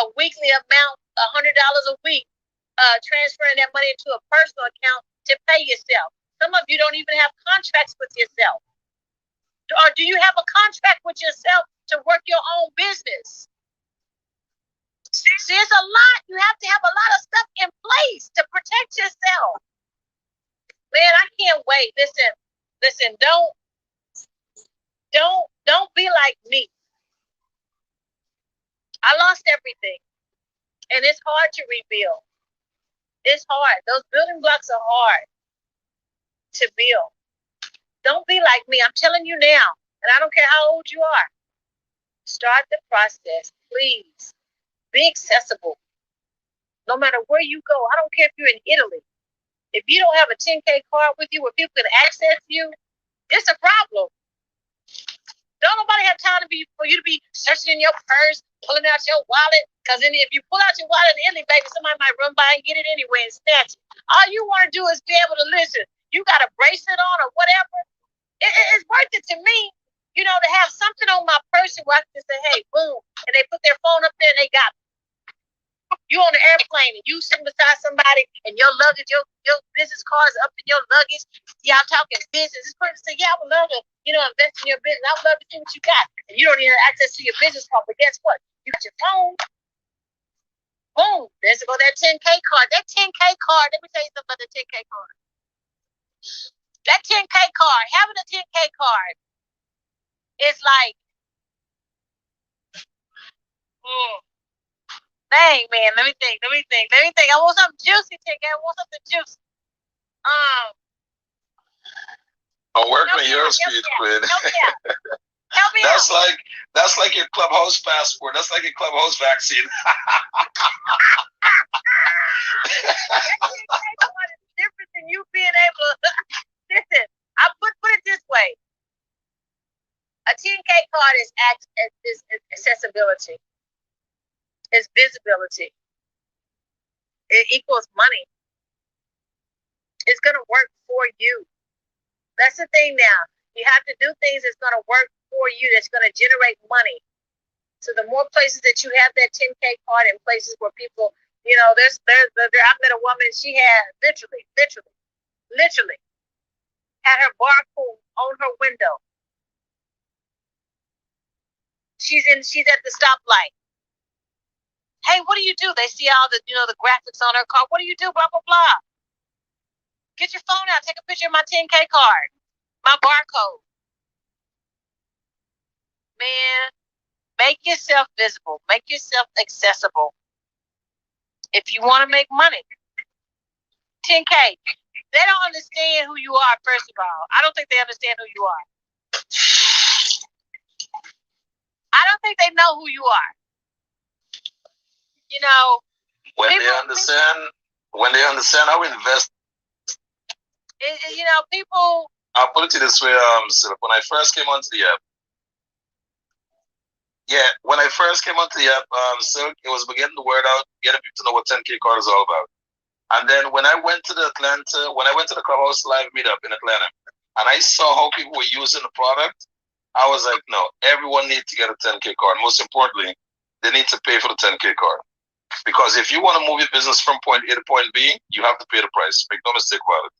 a weekly amount, $100 a week, transferring that money into a personal account to pay yourself. Some of you don't even have contracts with yourself. Or do you have a contract with yourself to work your own business? There's a lot. You have to have a lot of stuff in place to protect yourself. Man, I can't wait. Listen, don't be like me. I lost everything. And it's hard to rebuild. It's hard. Those building blocks are hard to build. Don't be like me. I'm telling you now. And I don't care how old you are. Start the process, please. Be accessible. No matter where you go. I don't care if you're in Italy. If you don't have a 10K card with you where people can access you, it's a problem. Don't nobody have time for you to be searching in your purse, pulling out your wallet. Because if you pull out your wallet in Italy, baby, somebody might run by and get it anyway and snatch it. All you want to do is be able to listen. You got a bracelet on or whatever. It's worth it to me, to have something on my person where I can say, hey, boom. And they put their phone up there and they got me. You on the airplane and you sitting beside somebody and your luggage, your business card's up in your luggage. Y'all talking business. This person say, yeah, I would love to, invest in your business. I would love to see what you got. And you don't even have access to your business card. But guess what? You got your phone. Boom. There's go that 10K card. That 10K card. Let me tell you something about the 10K card. That 10K card, having a 10K card is like, dang, man, let me think. I want something juicy, 10K. I want something juicy. I'm working on your speed, Quinn. Help me That's out. That's like your Clubhouse passport. That's like your Clubhouse vaccine. It's different than you being able to listen. I put it this way. A 10K card is accessibility. It's visibility. It equals money. It's gonna work for you. That's the thing now. You have to do things that's gonna work for you, that's gonna generate money. So the more places that you have that 10K card in places where people, I met a woman, she had literally had her barcode on her window. She's at the stoplight. Hey, what do you do? They see all the, the graphics on her car. What do you do? Blah, blah, blah. Get your phone out. Take a picture of my 10K card. My barcode. Man, make yourself visible. Make yourself accessible. If you want to make money. 10K. They don't understand who you are, first of all. I don't think they understand who you are. I don't think they know who you are. When they understand how we invest. People. I'll put it this way, Silk. When I first came onto the app, Silk, it was getting the word out, getting people to know what 10K card is all about. And then when I went to the Clubhouse Live meetup in Atlanta, and I saw how people were using the product, I was like, no, everyone needs to get a 10K card. Most importantly, they need to pay for the 10K card. Because if you want to move your business from point A to point B, you have to pay the price. Make no mistake about it.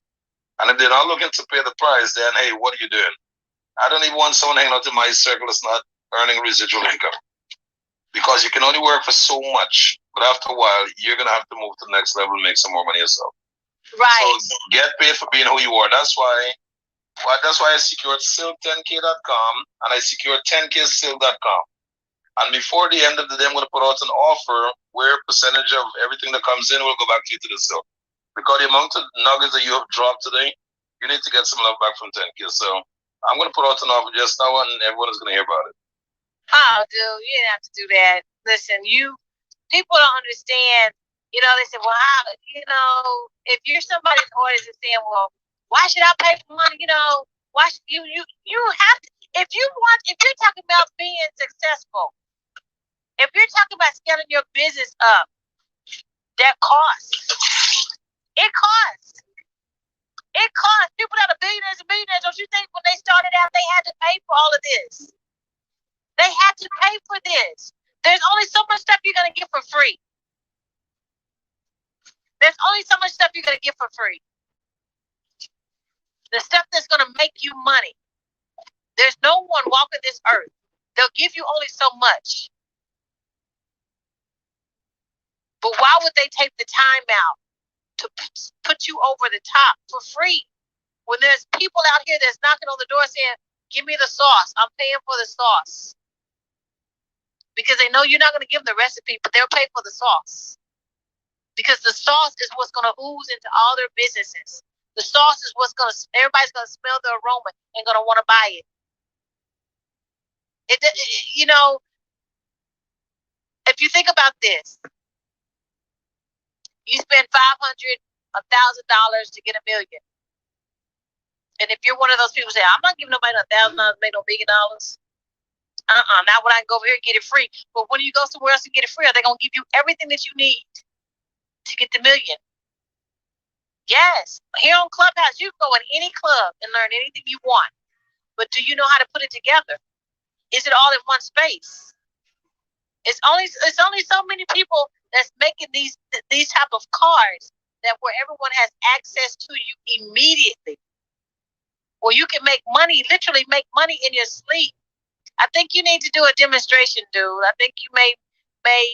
And if they're not looking to pay the price, then, hey, what are you doing? I don't even want someone hanging out in my circle that's not earning residual income. Because you can only work for so much. But after a while, you're going to have to move to the next level and make some more money yourself. Right. So get paid for being who you are. That's why I secured silk10k.com and I secured 10ksilk.com. And before the end of the day, I'm going to put out an offer where a percentage of everything that comes in will go back to you to the silk. Because the amount of nuggets that you have dropped today, you need to get some love back from 10K. So I'm going to put out an offer just now and everyone is going to hear about it. Oh, dude, you didn't have to do that. Listen, people don't understand. They say, well, if you're somebody's audience and saying, well, why should I pay for money? You have to, if you're talking about being successful, if you're talking about scaling your business up, that costs. It costs. It costs. People that are billionaires and millionaires, don't you think when they started out, they had to pay for all of this? They had to pay for this. There's only so much stuff you're going to get for free. There's only so much stuff you're going to get for free. The stuff that's going to make you money. There's no one walking this earth. They'll give you only so much. But why would they take the time out to put you over the top for free when there's people out here that's knocking on the door saying, give me the sauce. I'm paying for the sauce. Because they know you're not going to give them the recipe, but they'll pay for the sauce. Because the sauce is what's going to ooze into all their businesses. The sauce is what's going to, everybody's going to smell the aroma and going to want to buy it. You know, if you think about this, you spend $500, $1,000 to get $1 million. And if you're one of those people who say, I'm not giving nobody $1,000 to make no $1 million. Not when I can go over here and get it free. But when you go somewhere else and get it free, are they going to give you everything that you need to get the $1 million? Yes. Here on Clubhouse, you can go in any club and learn anything you want. But do you know how to put it together? Is it all in one space? It's only so many people that's making these type of cards that where everyone has access to you immediately. Or you can make money, literally make money in your sleep. I think you need to do a demonstration, dude. I think you may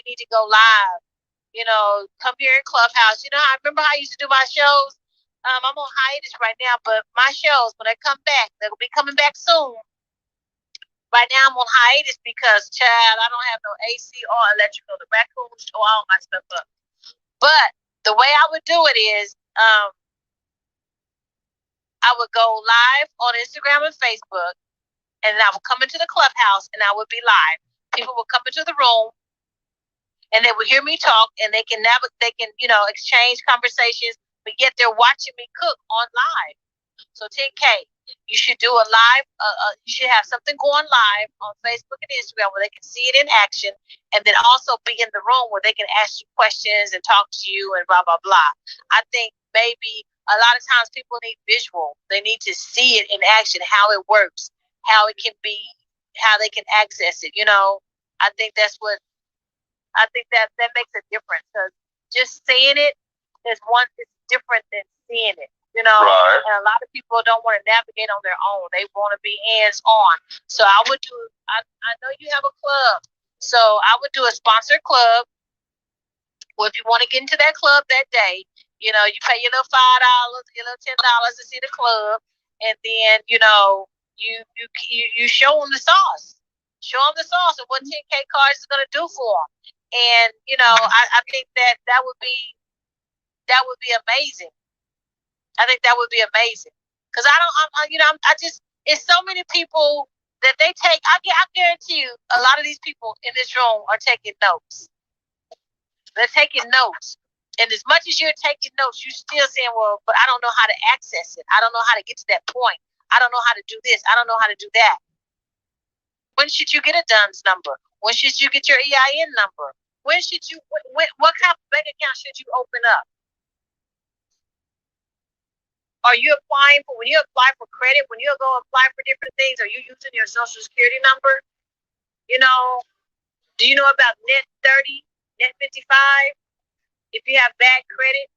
need to go live. You know, come here in Clubhouse. You know, I remember how I used to do my shows. I'm on hiatus right now, but my shows, when they come back, they'll be coming back soon. Right now, I'm on hiatus because, child, I don't have no AC or electrical. The raccoons show all my stuff up. But the way I would do it is, I would go live on Instagram and Facebook, and I would come into the Clubhouse, and I would be live. People would come into the room, and they would hear me talk, and they can exchange conversations, but yet they're watching me cook on live. So 10K, you should do a live. You should have something going live on Facebook and Instagram where they can see it in action, and then also be in the room where they can ask you questions and talk to you and blah blah blah. I think maybe a lot of times people need visual. They need to see it in action, how it works, how it can be, how they can access it. You know, I think that makes a difference, because just saying it is different than seeing it. You know, right. And a lot of people don't want to navigate on their own. They want to be hands-on. So I know you have a club. So I would do a sponsored club. Well, if you want to get into that club that day, you know, you pay your little $5, your little $10 to see the club. And then, you know, you show them the sauce. Show them the sauce and what 10K cards is going to do for them. And, you know, I think that would be amazing. I think that would be amazing, because it's so many people that they take. I guarantee you, a lot of these people in this room are taking notes. They're taking notes, and as much as you're taking notes, you're still saying, "Well, but I don't know how to access it. I don't know how to get to that point. I don't know how to do this. I don't know how to do that." When should you get a DUNS number? When should you get your EIN number? When should you? What kind of bank account should you open up? Are you when you apply for credit, when you go apply for different things, are you using your social security number? You know, do you know about net 30, net 55? If you have bad credit,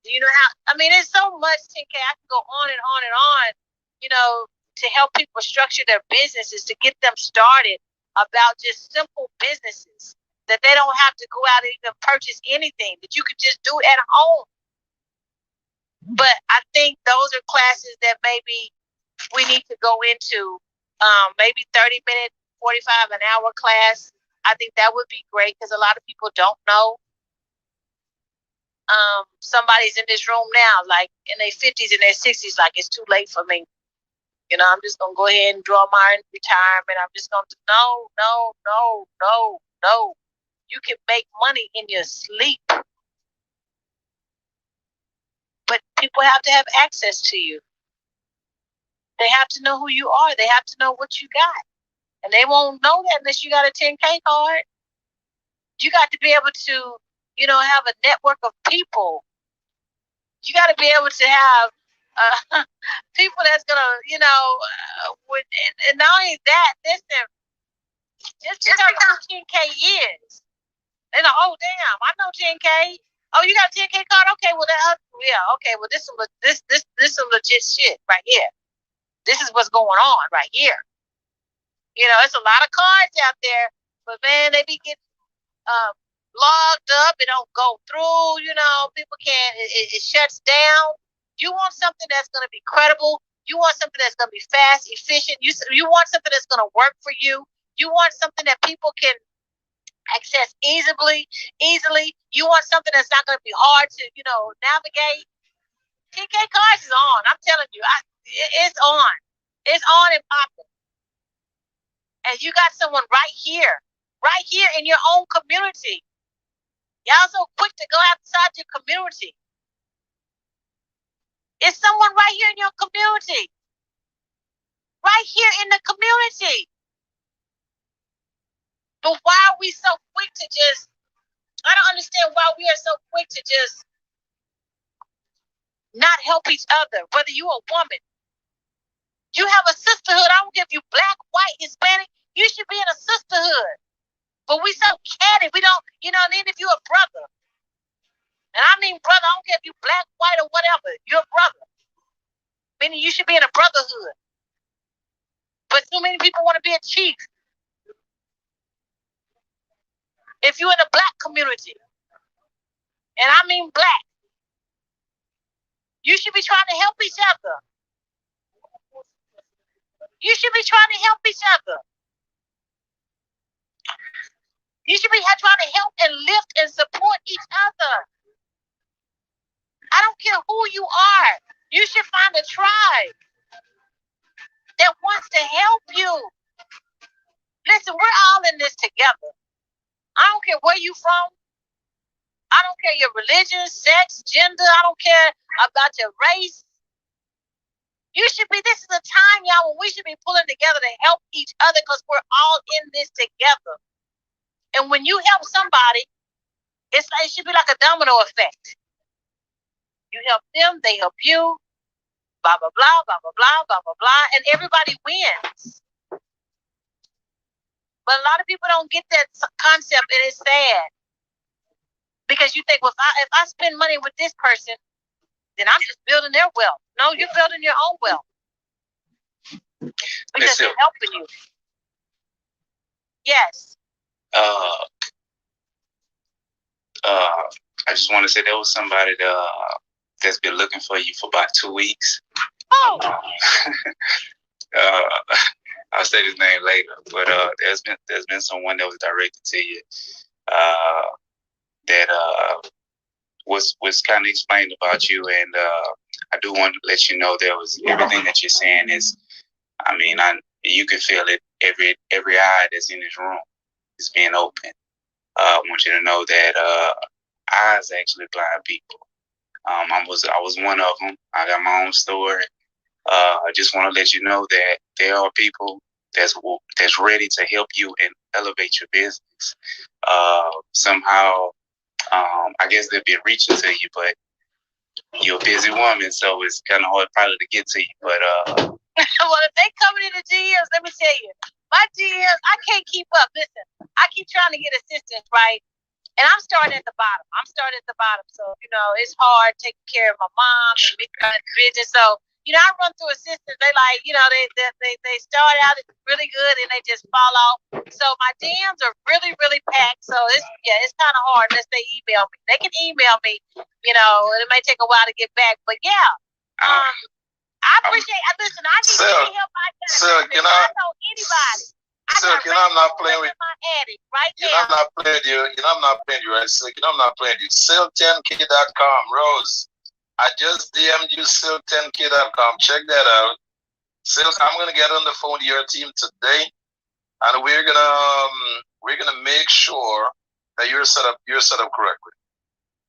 do you know how? I mean, there's so much 10K. I can go on and on and on, you know, to help people structure their businesses, to get them started about just simple businesses that they don't have to go out and even purchase anything, that you could just do at home. But I think those are classes that maybe we need to go into, maybe 30 minutes, 45, an hour class. I think that would be great, because a lot of people don't know. Somebody's in this room now, like in their 50s and their 60s, like, it's too late for me. You know, I'm just going to go ahead and draw my retirement. I'm just going to, no. You can make money in your sleep. But people have to have access to you. They have to know who you are. They have to know what you got. And they won't know that unless you got a 10K card. You got to be able to, have a network of people. You got to be able to have people that's going to, and not only that, listen, just because who 10K is. And oh, damn, I know 10K. Oh, you got a 10K card? Okay, well, okay, well, this some legit shit right here. This is what's going on right here. It's a lot of cards out there, but man, they be getting logged up. It don't go through. People can't. It shuts down. You want something that's going to be credible. You want something that's going to be fast, efficient. You want something that's going to work for you. You want something that people can access easily. You want something that's not going to be hard to navigate. 10K cards is on. I'm telling you, it's on. It's on and popping. And you got someone right here in your own community. Y'all so quick to go outside your community. It's someone right here in your community. Right here in the community. But why are we so quick to I don't understand why we are so quick to just not help each other, whether you a woman. You have a sisterhood. I don't care if you black, white, Hispanic. You should be in a sisterhood. But we so catty. We don't, and then if you're a brother, and I mean brother, I don't care if you black, white, or whatever, you're a brother. Meaning you should be in a brotherhood. But too many people want to be a chief. If you're in a black community, and I mean black, you should be trying to help each other. You should be trying to help each other. You should be trying to help and lift and support each other. I don't care who you are. You should find a tribe that wants to help you. Listen, we're all in this together. I don't care where you from. I don't care your religion, sex, gender. I don't care about your race. This is a time, y'all, when we should be pulling together to help each other because we're all in this together. And when you help somebody, it should be like a domino effect. You help them, they help you, blah, blah, blah, blah, blah, blah, blah, blah, blah, and everybody wins. But a lot of people don't get that concept, and it's sad. Because you think, well, if I spend money with this person, then I'm just building their wealth. No, you're building your own wealth. Because they're helping you. Yes. I just want to say there was somebody that's been looking for you for about 2 weeks. Oh. I'll say his name later, but there's been someone that was directed to you that was kind of explained about you, and I do want to let you know there was everything that you're saying is, you can feel it. Every eye that's in this room is being open. I want you to know that eyes actually blind people. I was one of them. I got my own story. I just want to let you know that there are people that's ready to help you and elevate your business. Somehow, I guess they've been reaching to you, but you're a busy woman, so it's kind of hard probably to get to you. But well, if they coming in the DMs, let me tell you, my DMs, I can't keep up. Listen, I keep trying to get assistance, right? And I'm starting at the bottom. So, it's hard taking care of my mom and big business. So, I run through assistance. They like, they start out really good and they just fall off. So my DMs are really, really packed. So it's kind of hard unless they email me. They can email me, and it may take a while to get back. But yeah, I appreciate. Listen, I need any help I can. Sir, I know anybody. Sir, I'm not playing with my attic right now. I'm not playing you. I'm not playing you, right? Sir, I'm not playing you. Sell10k.com, Rose. I just DM'd you Silk10k.com. Check that out. Silk, I'm gonna get on the phone to your team today, and we're gonna make sure that you're set up correctly.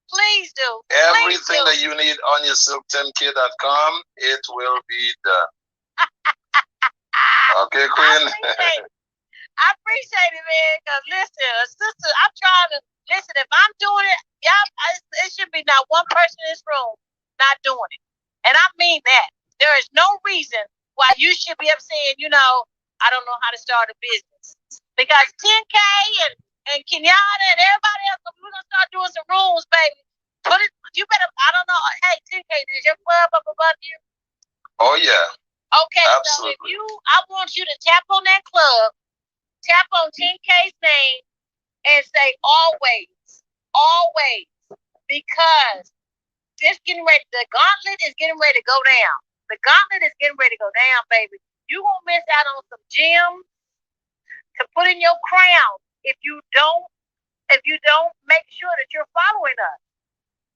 Please do. Everything that you need on your Silk10k.com, it will be done. Okay, Queen. I appreciate it, man. Cause listen, sister, I'm trying to listen. If I'm doing it, it should be not one person in this room not doing it, and I mean that. There is no reason why you should be up saying, I don't know how to start a business, because 10K and Kenyatta and everybody else, we're gonna start doing some rules, baby. Put it. You better. I don't know. Hey, 10K, is your club up above you? Oh yeah. Okay, absolutely. so I want you to tap on that club, tap on 10K's name, and say always, because this getting ready. The gauntlet is getting ready to go down. The gauntlet is getting ready to go down, baby. You gonna miss out on some gems to put in your crown if you don't make sure that you're following us.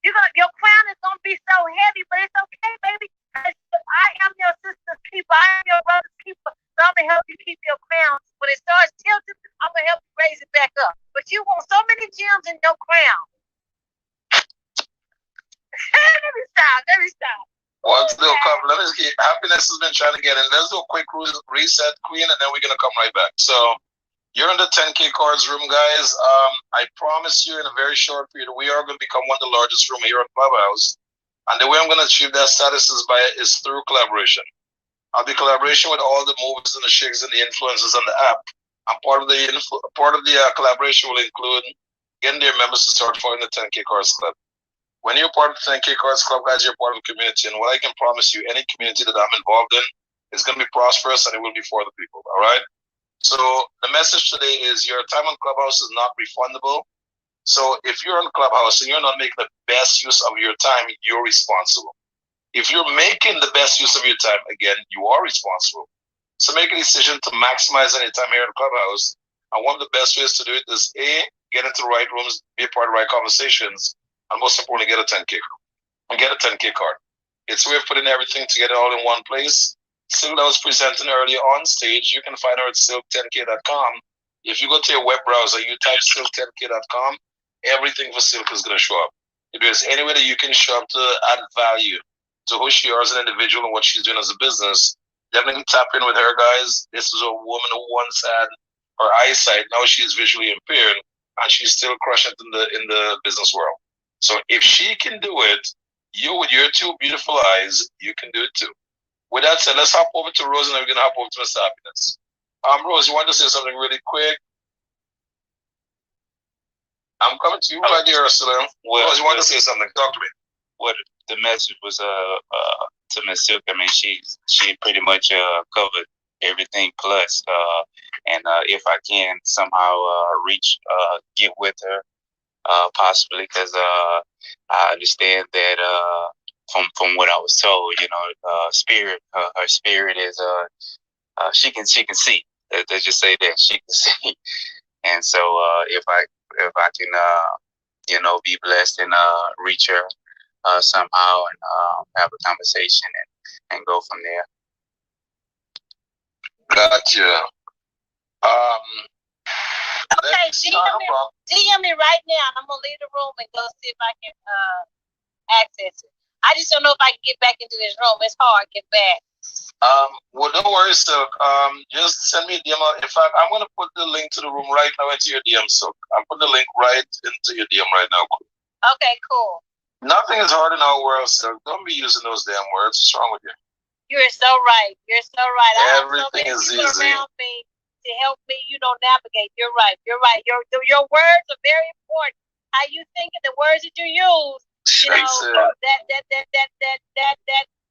Your crown is gonna be so heavy, but it's okay, baby. I am your sister's keeper. I am your brother's keeper. So I'm gonna help you keep your crown. When it starts tilting, I'm gonna help you raise it back up. But you want so many gems in your crown. Let me stop. Let's do a couple. Let us get Happiness has been trying to get in. Let's do a quick reset, Queen, and then we're gonna come right back. So you're in the 10K cards room, guys. I promise you, in a very short period, we are going to become one of the largest room here on Clubhouse. And the way I'm going to achieve that status is through collaboration. I'll be collaboration with all the movers and the shakes and the influencers on the app. And part of the collaboration will include getting their members to start following the 10K cards club. When you're part of the 10K cards club, guys, you're part of the community. And what I can promise you, any community that I'm involved in is going to be prosperous, and it will be for the people. All right. So the message today is your time on Clubhouse is not refundable. So if you're on Clubhouse and you're not making the best use of your time, you're responsible. If you're making the best use of your time, again, you are responsible. So make a decision to maximize any time here in Clubhouse. And one of the best ways to do it is A, get into the right rooms, be a part of the right conversations, and most importantly, get a 10K and get a 10K card. It's a way of putting everything together all in one place. Silk that was presenting earlier on stage, you can find her at silk10k.com. If you go to your web browser, you type silk10k.com, everything for Silk is going to show up. If there's any way that you can show up to add value to who she is as an individual and what she's doing as a business, definitely tap in with her, guys. This is a woman who once had her eyesight. Now she's visually impaired, and she's still crushing it in the business world. So if she can do it, you with your two beautiful eyes, you can do it too. With that said, let's hop over to Rose, and then we're going to hop over to Mr. Happiness. Rose, you want to say something really quick? I'm coming to you right here, Ursula. Rose, you want to say something? Talk to me. What the message was to Miss Silk. I mean, she pretty much covered everything plus. And if I can somehow get with her, possibly, because I understand that from what I was told, spirit, her spirit is she can see. Let's just say that she can see. And so if I can be blessed and reach her somehow and have a conversation and go from there. Gotcha. Okay, DM me right now. I'm gonna leave the room and go see if I can access it. I just don't know if I can get back into this room. It's hard to get back. Well, don't worry, Silk. Just send me a DM. In fact, I'm gonna put the link to the room right now into your DM, Silk. I'm putting the link right into your DM right now. Okay, cool. Nothing is hard in our world, Silk. Don't be using those damn words. What's wrong with you? You're so right. You're so right. Everything is easy. Around me to help me, navigate. You're right. Your words are very important. How you think of the words that you use,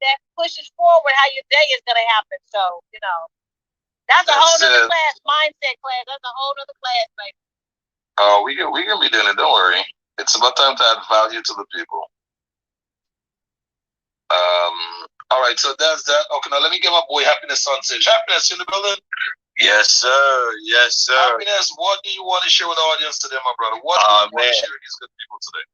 that pushes forward how your day is gonna happen. So, that's a whole other class, mindset class. That's a whole other class, baby. Oh, we can be doing it. Don't worry. It's about time to add value to the people. All right, so that's that. Okay, now let me get my boy Happiness on stage. Happiness, you in the building? Yes, sir. Yes, sir. Happiness, what do you want to share with the audience today, my brother? What do you want to share with these good people today?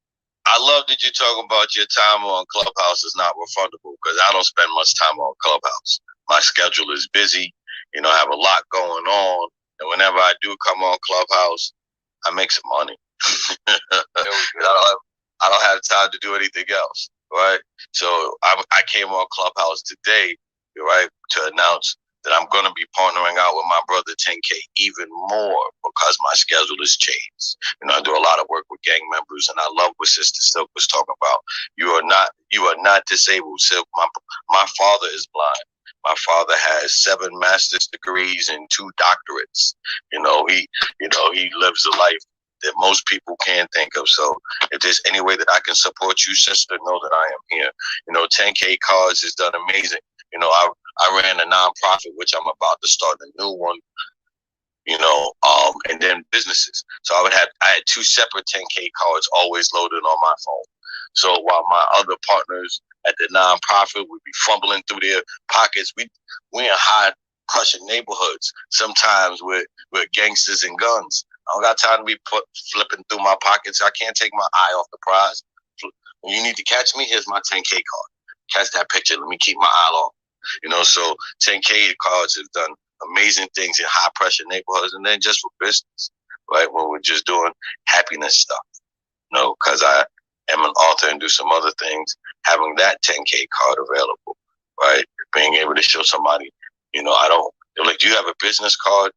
I love that you talk about your time on Clubhouse is not refundable, because I don't spend much time on Clubhouse. My schedule is busy. I have a lot going on. And whenever I do come on Clubhouse, I make some money. I don't have time to do anything else. Right. So I came on Clubhouse today right, to announce that I'm going to be partnering out with my brother 10K even more because my schedule has changed. I do a lot of work with gang members, and I love what Sister Silk was talking about. You are not disabled, Silk. My father is blind. My father has 7 master's degrees and 2 doctorates. He lives a life that most people can't think of. So if there's any way that I can support you, sister, know that I am here. 10K Cards has done amazing. I ran a nonprofit, which I'm about to start a new one, and then businesses. So I had 2 separate 10K cards always loaded on my phone. So while my other partners at the nonprofit would be fumbling through their pockets, we in high pressure neighborhoods, sometimes with gangsters and guns. I don't got time to be flipping through my pockets. I can't take my eye off the prize. When you need to catch me, here's my 10K card. Catch that picture. Let me keep my eye off. So 10K cards have done amazing things in high pressure neighborhoods, and then just for business, right? When we're just doing happiness stuff, because I am an author and do some other things, having that 10K card available, right? Being able to show somebody, they're like, do you have a business card?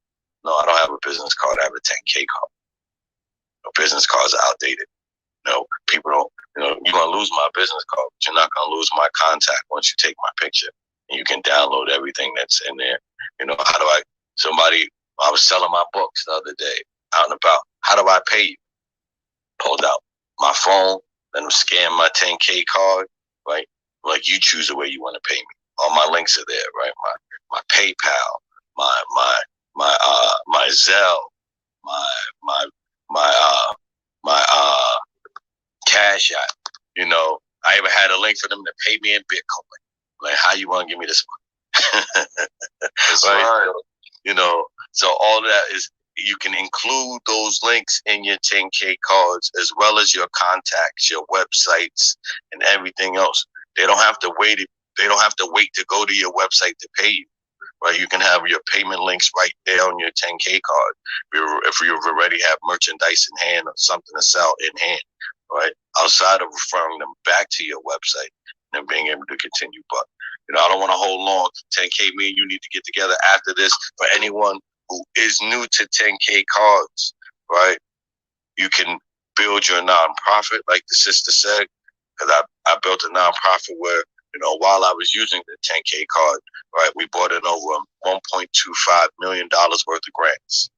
No, I don't have a business card. I have a 10K card. Business cards are outdated. People don't, you're going to lose my business card, but you're not going to lose my contact once you take my picture. And you can download everything that's in there. I was selling my books the other day out and about. How do I pay you? Pulled out my phone, then scan my 10K card, right? Like, you choose the way you want to pay me. All my links are there, right? My PayPal, my Zelle, my Cash App. I even had a link for them to pay me in Bitcoin. Like, how you want to give me this money? That's right. So all that is, you can include those links in your 10K cards, as well as your contacts, your websites, and everything else. They don't have to wait to go to your website to pay you. Right? You can have your payment links right there on your 10K card. If you already have merchandise in hand or something to sell in hand, right? Outside of referring them back to your website and being able to continue. But, I don't want to hold long. 10K, me and you need to get together after this. For anyone who is new to 10K cards, right? You can build your nonprofit, like the sister said, because I built a nonprofit where, while I was using the 10K card, right, we brought in over $1.25 million worth of grants.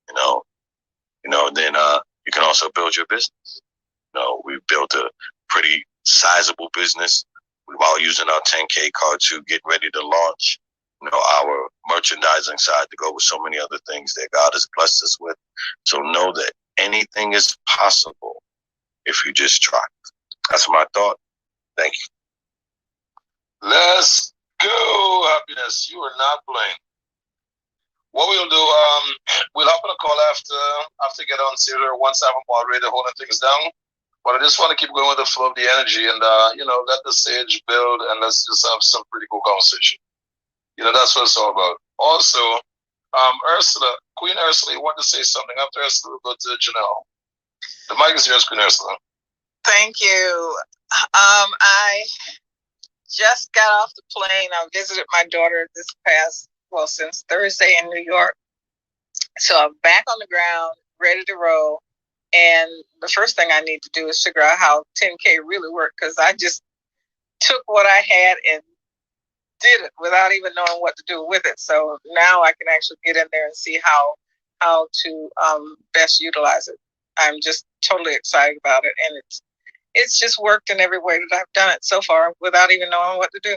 Then you can also build your business. We built a pretty sizable business while using our 10K card to get ready to launch, our merchandising side to go with so many other things that God has blessed us with. So know that anything is possible if you just try. That's my thought. Thank you. Let's go, happiness. You are not playing. What we'll do, we'll hop on a call after get on Caesar once I have a moderator holding things down. But I just want to keep going with the flow of the energy and, let the sage build, and let's just have some pretty cool conversation. That's what it's all about. Also, Ursula, Queen Ursula, you want to say something? After Ursula, we'll go to Janelle. The mic is yours, Queen Ursula. Thank you. I just got off the plane. I visited my daughter since Thursday in New York. So I'm back on the ground, ready to roll. And the first thing I need to do is figure out how 10K really worked, because I just took what I had and did it without even knowing what to do with it. So now I can actually get in there and see how to best utilize it. I'm just totally excited about it, and it's just worked in every way that I've done it so far without even knowing what to do.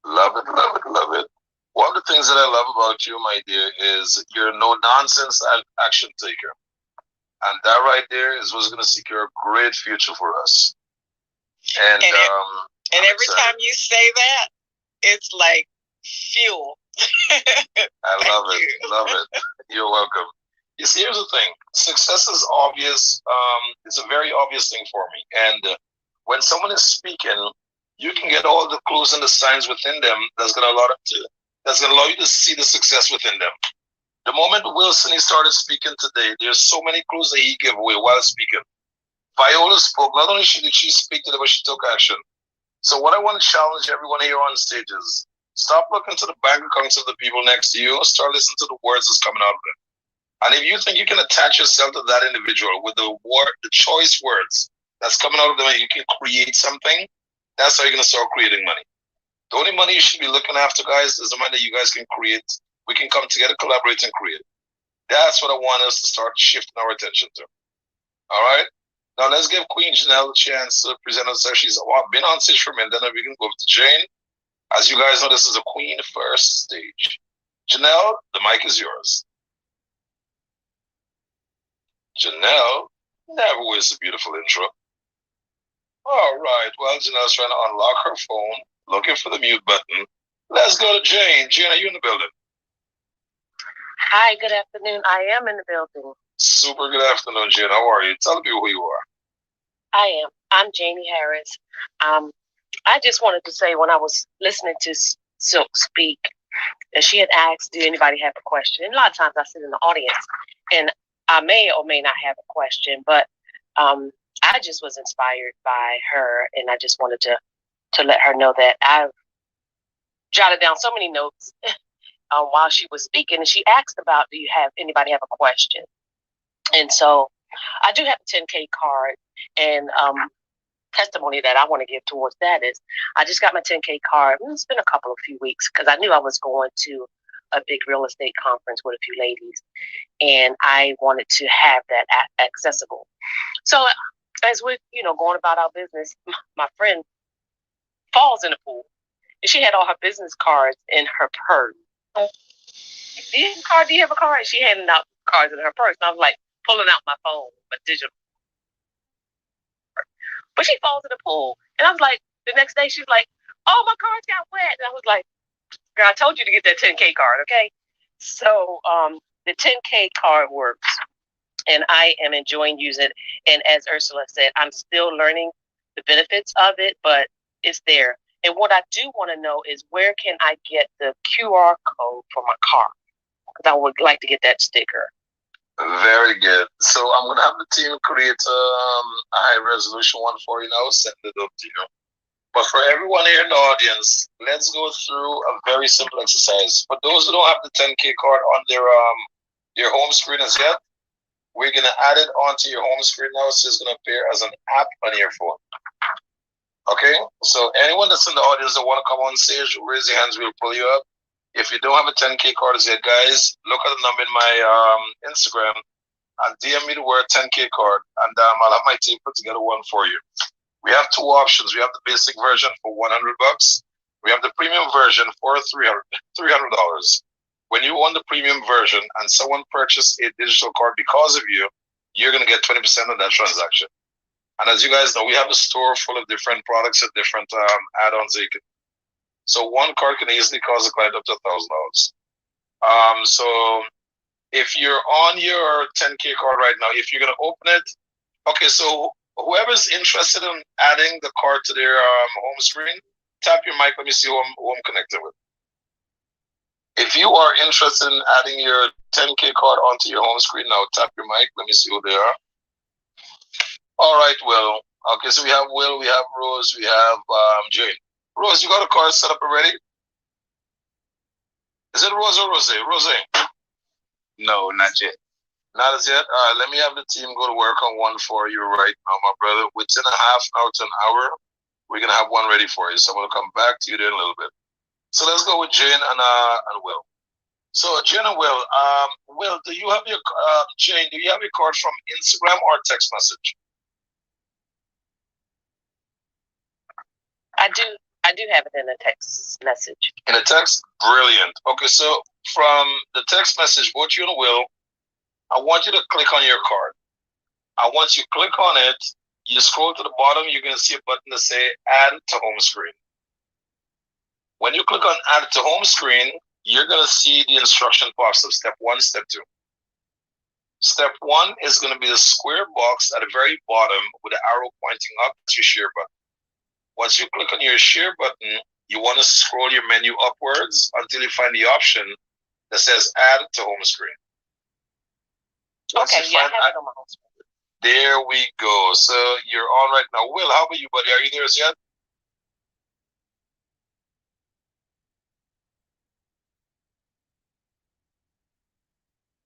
Love it, love it, love it. One of the things that I love about you, my dear, is you're a no-nonsense action taker. And that right there is what's going to secure a great future for us. And every time you say that, it's like fuel. I love it. Love it. You're welcome. You see, here's the thing. Success is obvious. It's a very obvious thing for me. And when someone is speaking, you can get all the clues and the signs within them that's going to allow you to see the success within them. The moment Wilson started speaking today, there's so many clues that he gave away while speaking. Viola spoke. Not only did she speak to them, but she took action. So what I want to challenge everyone here on stage is stop looking to the bank accounts of the people next to you. Start listening to the words that's coming out of them. And if you think you can attach yourself to that individual with the choice words that's coming out of them, and you can create something, that's how you're going to start creating money. The only money you should be looking after, guys, is the money that you guys can create. We can come together, collaborate, and create. That's what I want us to start shifting our attention to. All right? Now let's give Queen Janelle a chance to present herself. She's been on stage for a minute, then we can go to Jane. As you guys know, this is a Queen first stage. Janelle, the mic is yours. Janelle never wastes a beautiful intro. All right, well, Janelle's trying to unlock her phone, looking for the mute button. Let's go to Jane. Jane, are you in the building? Hi, good afternoon. I am in the building. Super good afternoon, Jane. How are you? Tell the people who you are. I am. I'm Janie Harris. I just wanted to say, when I was listening to Silk speak, and she had asked, do anybody have a question? And a lot of times I sit in the audience, and I may or may not have a question, but I just was inspired by her, and I just wanted to let her know that I've jotted down so many notes while she was speaking, and she asked about, do you have anybody have a question? And so I do have a 10K card, and testimony that I want to give towards that is I just got my 10K card. It's been a few weeks because I knew I was going to a big real estate conference with a few ladies, and I wanted to have that accessible. So as we're, going about our business, my friend falls in the pool, and she had all her business cards in her purse. Do you have a card? She handed out cards in her purse, and I was like pulling out my phone, but digital. But she falls in the pool, and I was like, the next day she's like, "Oh, my cards got wet," and I was like, "Girl, I told you to get that 10K card, okay?" So the 10K card works, and I am enjoying using it. And as Ursula said, I'm still learning the benefits of it, but it's there. And what I do want to know is, where can I get the QR code for my card? Because I would like to get that sticker. Very good. So I'm going to have the team create a high resolution one for you now, send it up to you. But for everyone here in the audience, let's go through a very simple exercise. For those who don't have the 10K card on their home screen as yet, we're going to add it onto your home screen now. So it's going to appear as an app on your phone. Okay? So anyone that's in the audience that want to come on stage, raise your hands, we'll pull you up. If you don't have a 10K card as yet, guys, look at the number in my Instagram and DM me the word 10K card, and I'll have my team put together one for you. We have two options. We have the basic version for $100. We have the premium version for $300. When you want the premium version and someone purchased a digital card because of you, you're going to get 20% of that transaction. And as you guys know, we have a store full of different products and different add-ons that you can. So one card can easily cost a client up to $1,000. So if you're on your 10K card right now, if you're going to open it, okay, so whoever's interested in adding the card to their home screen, tap your mic. Let me see who I'm connected with. If you are interested in adding your 10K card onto your home screen now, tap your mic. Let me see who they are. All right, Will. Okay, so we have Will, we have Rose, we have Jane. Rose, you got a card set up already? Is it Rose or Rose? Rose? No, not yet. Not as yet? All right, let me have the team go to work on one for you right now, my brother. Within a half hour to an hour, we're going to have one ready for you. So I'm going to come back to you there in a little bit. So let's go with Jane and Will. So Jane and Will, Will, do you have your, Jane, do you have your card from Instagram or text message? I do have it in a text message. In a text? Brilliant. Okay, so from the text message, both you and Will, I want you to click on your card. And once you click on it, you scroll to the bottom, you're going to see a button that say Add to Home Screen. When you click on Add to Home Screen, you're going to see the instruction pops of step 1, step 2. Step 1 is going to be the square box at the very bottom with the arrow pointing up to your share button. Once you click on your share button, you want to scroll your menu upwards until you find the option that says Add to Home Screen. Okay, yeah, I have it on my home screen. There we go. So you're on right now. Will, how about you, buddy? Are you there as yet?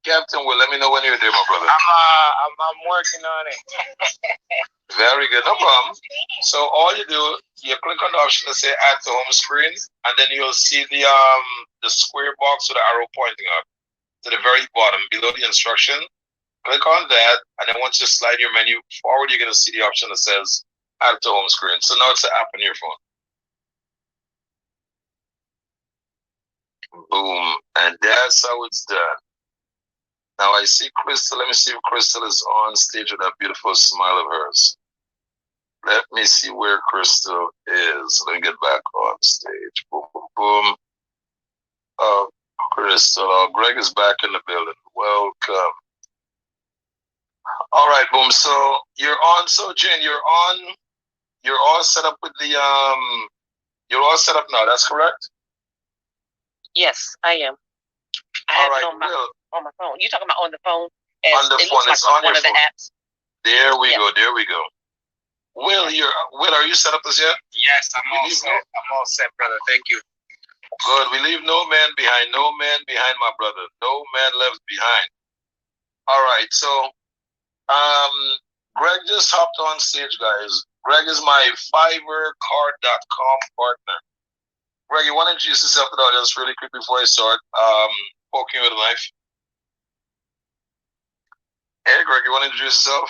Captain Will, let me know when you're there, my brother. I'm working on it. Very good, no problem. So all you do, you click on the option to say add to home screen, and then you'll see the square box with the arrow pointing up to the very bottom below the instruction. Click on that, and then once you slide your menu forward, you're gonna see the option that says add to home screen. So now it's an app on your phone. Boom, and that's how it's done. Now I see Crystal. Let me see if Crystal is on stage with that beautiful smile of hers. Let me see where Crystal is. Let me get back on stage. Boom, boom, boom. Oh, Crystal. Oh, Greg is back in the building. Welcome. All right, boom. So you're on. So Jane, you're on. You're all set up with the You're all set up now. That's correct. Yes, I am. I All have right, it on my phone. You talking about on the phone? On the phone. It's on your phone. One of the apps. There we go. There we go. Will, are you set up as yet? Yes, I'm all set. I'm all set, brother. Thank you. Good. We leave no man behind. No man behind, my brother. No man left behind. All right. So, Greg just hopped on stage, guys. Greg is my FiverrCard.com partner. Greg, you want to introduce yourself to the audience really quick before I start poking you with a knife? Hey, Greg, you want to introduce yourself?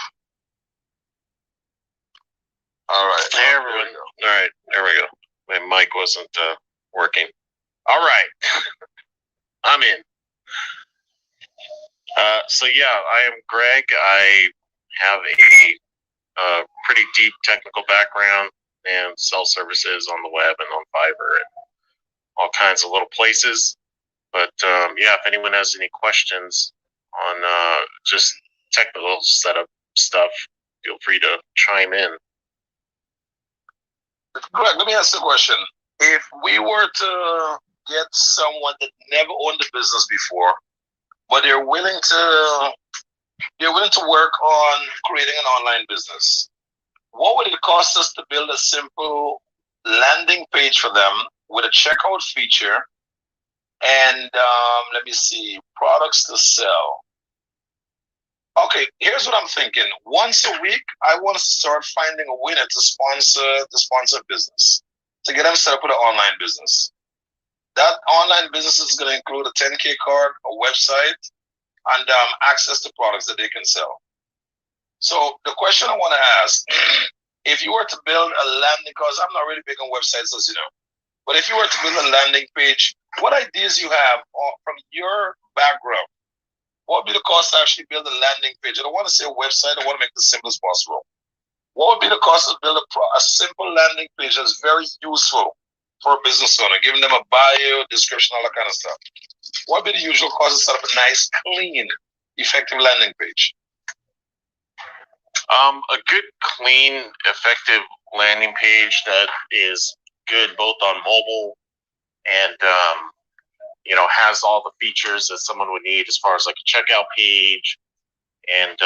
All right. Hey, everyone. All right. There we go. My mic wasn't working. All right. I'm in. So, yeah, I am Greg. I have a pretty deep technical background and sell services on the web and on Fiverr and all kinds of little places. But, yeah, if anyone has any questions on just technical setup stuff, feel free to chime in. Greg, let me ask you a question. If we were to get someone that never owned a business before, but they're willing to work on creating an online business, what would it cost us to build a simple landing page for them with a checkout feature and let me see, products to sell? Okay, here's what I'm thinking. Once a week, I want to start finding a winner to sponsor business, to get them set up with an online business. That online business is going to include a 10K card, a website, and access to products that they can sell. So the question I want to ask, if you were to build a landing, because I'm not really big on websites, as you know, but if you were to build a landing page, what ideas you have from your background? What would be the cost to actually build a landing page? I don't want to say a website. I want to make it as simple as possible. What would be the cost to build a simple landing page that's very useful for a business owner, giving them a bio, description, all that kind of stuff? What would be the usual cost to set up a nice, clean, effective landing page? A good, clean, effective landing page that is good both on mobile and has all the features that someone would need as far as like a checkout page and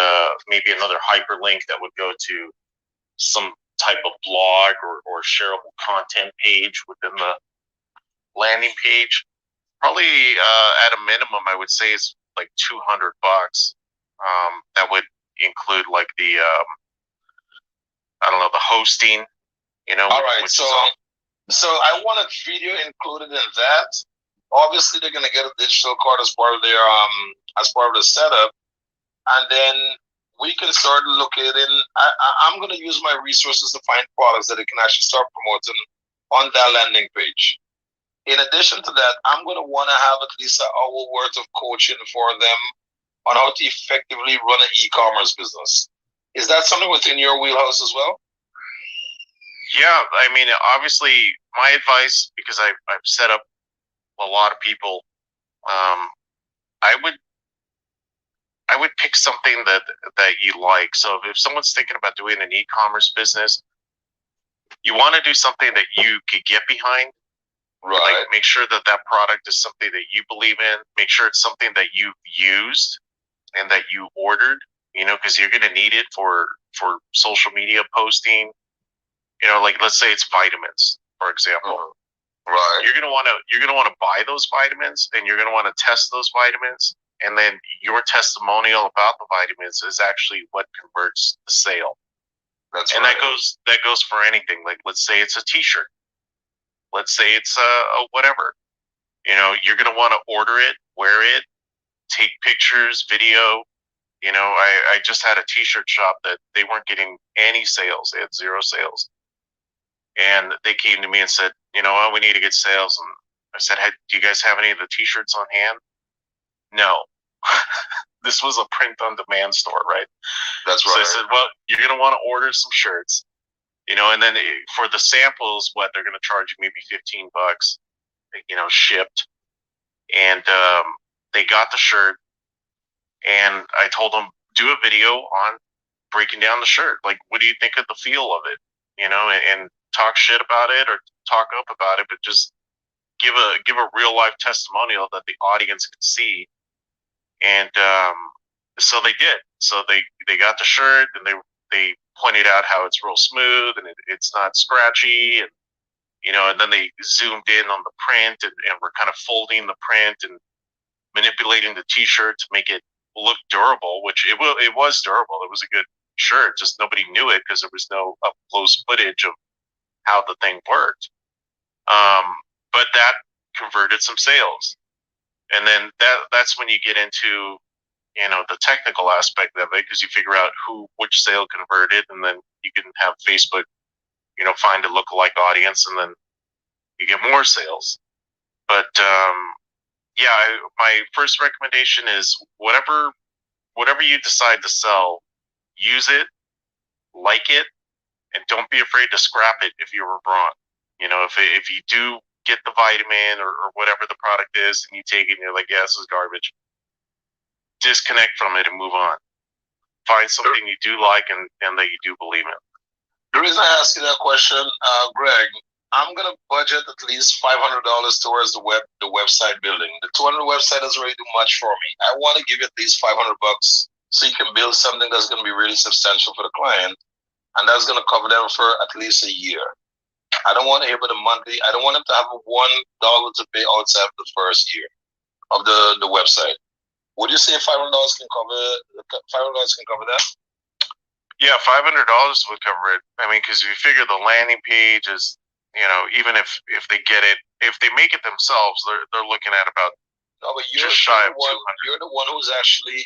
maybe another hyperlink that would go to some type of blog or shareable content page within the landing page. Probably at a minimum, I would say is like $200. That would include like the the hosting. All right. So I want a video included in that. Obviously, they're going to get a digital card as part of their the setup, and then we can start locating. I'm going to use my resources to find products that they can actually start promoting on that landing page. In addition to that, I'm going to want to have at least an hour worth of coaching for them on how to effectively run an e-commerce business. Is that something within your wheelhouse as well? Yeah, I mean, obviously, my advice, because I've set up a lot of people, I would pick something that you like. So if someone's thinking about doing an e-commerce business, you want to do something that you could get behind. Right. Like make sure that product is something that you believe in. Make sure it's something that you've used and that you ordered. Because you're going to need it for social media posting. Like let's say it's vitamins, for example. Right. You're gonna want to buy those vitamins, and you're gonna want to test those vitamins and then your testimonial about the vitamins is actually what converts the sale. That's and right. that goes for anything. Like, let's say it's a T-shirt. Let's say it's a whatever. You know, you're gonna want to order it, wear it, take pictures, video. You know, I just had a T-shirt shop that they weren't getting any sales. They had 0 sales, and they came to me and said, you know, oh, we need to get sales. And I said, hey, do you guys have any of the T-shirts on hand? No. This was a print-on-demand store, right? That's right. So I said, well, you're going to want to order some shirts, you know, and then for the samples, what, they're going to charge you maybe $15, you know, shipped. And they got the shirt, and I told them, do a video on breaking down the shirt. Like, what do you think of the feel of it? You know, and talk shit about it or talk up about it, but just give a real life testimonial that the audience could see. And so they did. So they got the shirt, and they pointed out how it's real smooth and it's not scratchy, and you know, and then they zoomed in on the print, and we're kind of folding the print and manipulating the T-shirt to make it look durable, which it was durable. It was a good shirt, just nobody knew it because there was no up close footage of how the thing worked. But that converted some sales. And then that's when you get into, you know, the technical aspect of it, because you figure out which sale converted, and then you can have Facebook, you know, find a lookalike audience, and then you get more sales. But yeah, my first recommendation is whatever you decide to sell, use it, like it, and don't be afraid to scrap it if you were wrong. You know, if you do get the vitamin or whatever the product is, and you take it and you're like, yeah, this is garbage, disconnect from it and move on. Find something you do like and that you do believe in. The reason I ask you that question, Greg, I'm gonna budget at least $500 towards the website building. The 200 website doesn't really do much for me. I want to give you at least $500 so you can build something that's gonna be really substantial for the client, and that's gonna cover them for at least a year. I don't want to hear about the monthly. I don't want them to have $1 to pay outside of the first year of the website. Would you say $500 can cover that? Yeah, $500 would cover it. I mean, because if you figure the landing page is, you know, even if they get it, if they make it themselves, they're looking at about just shy of 200. You're the one who's actually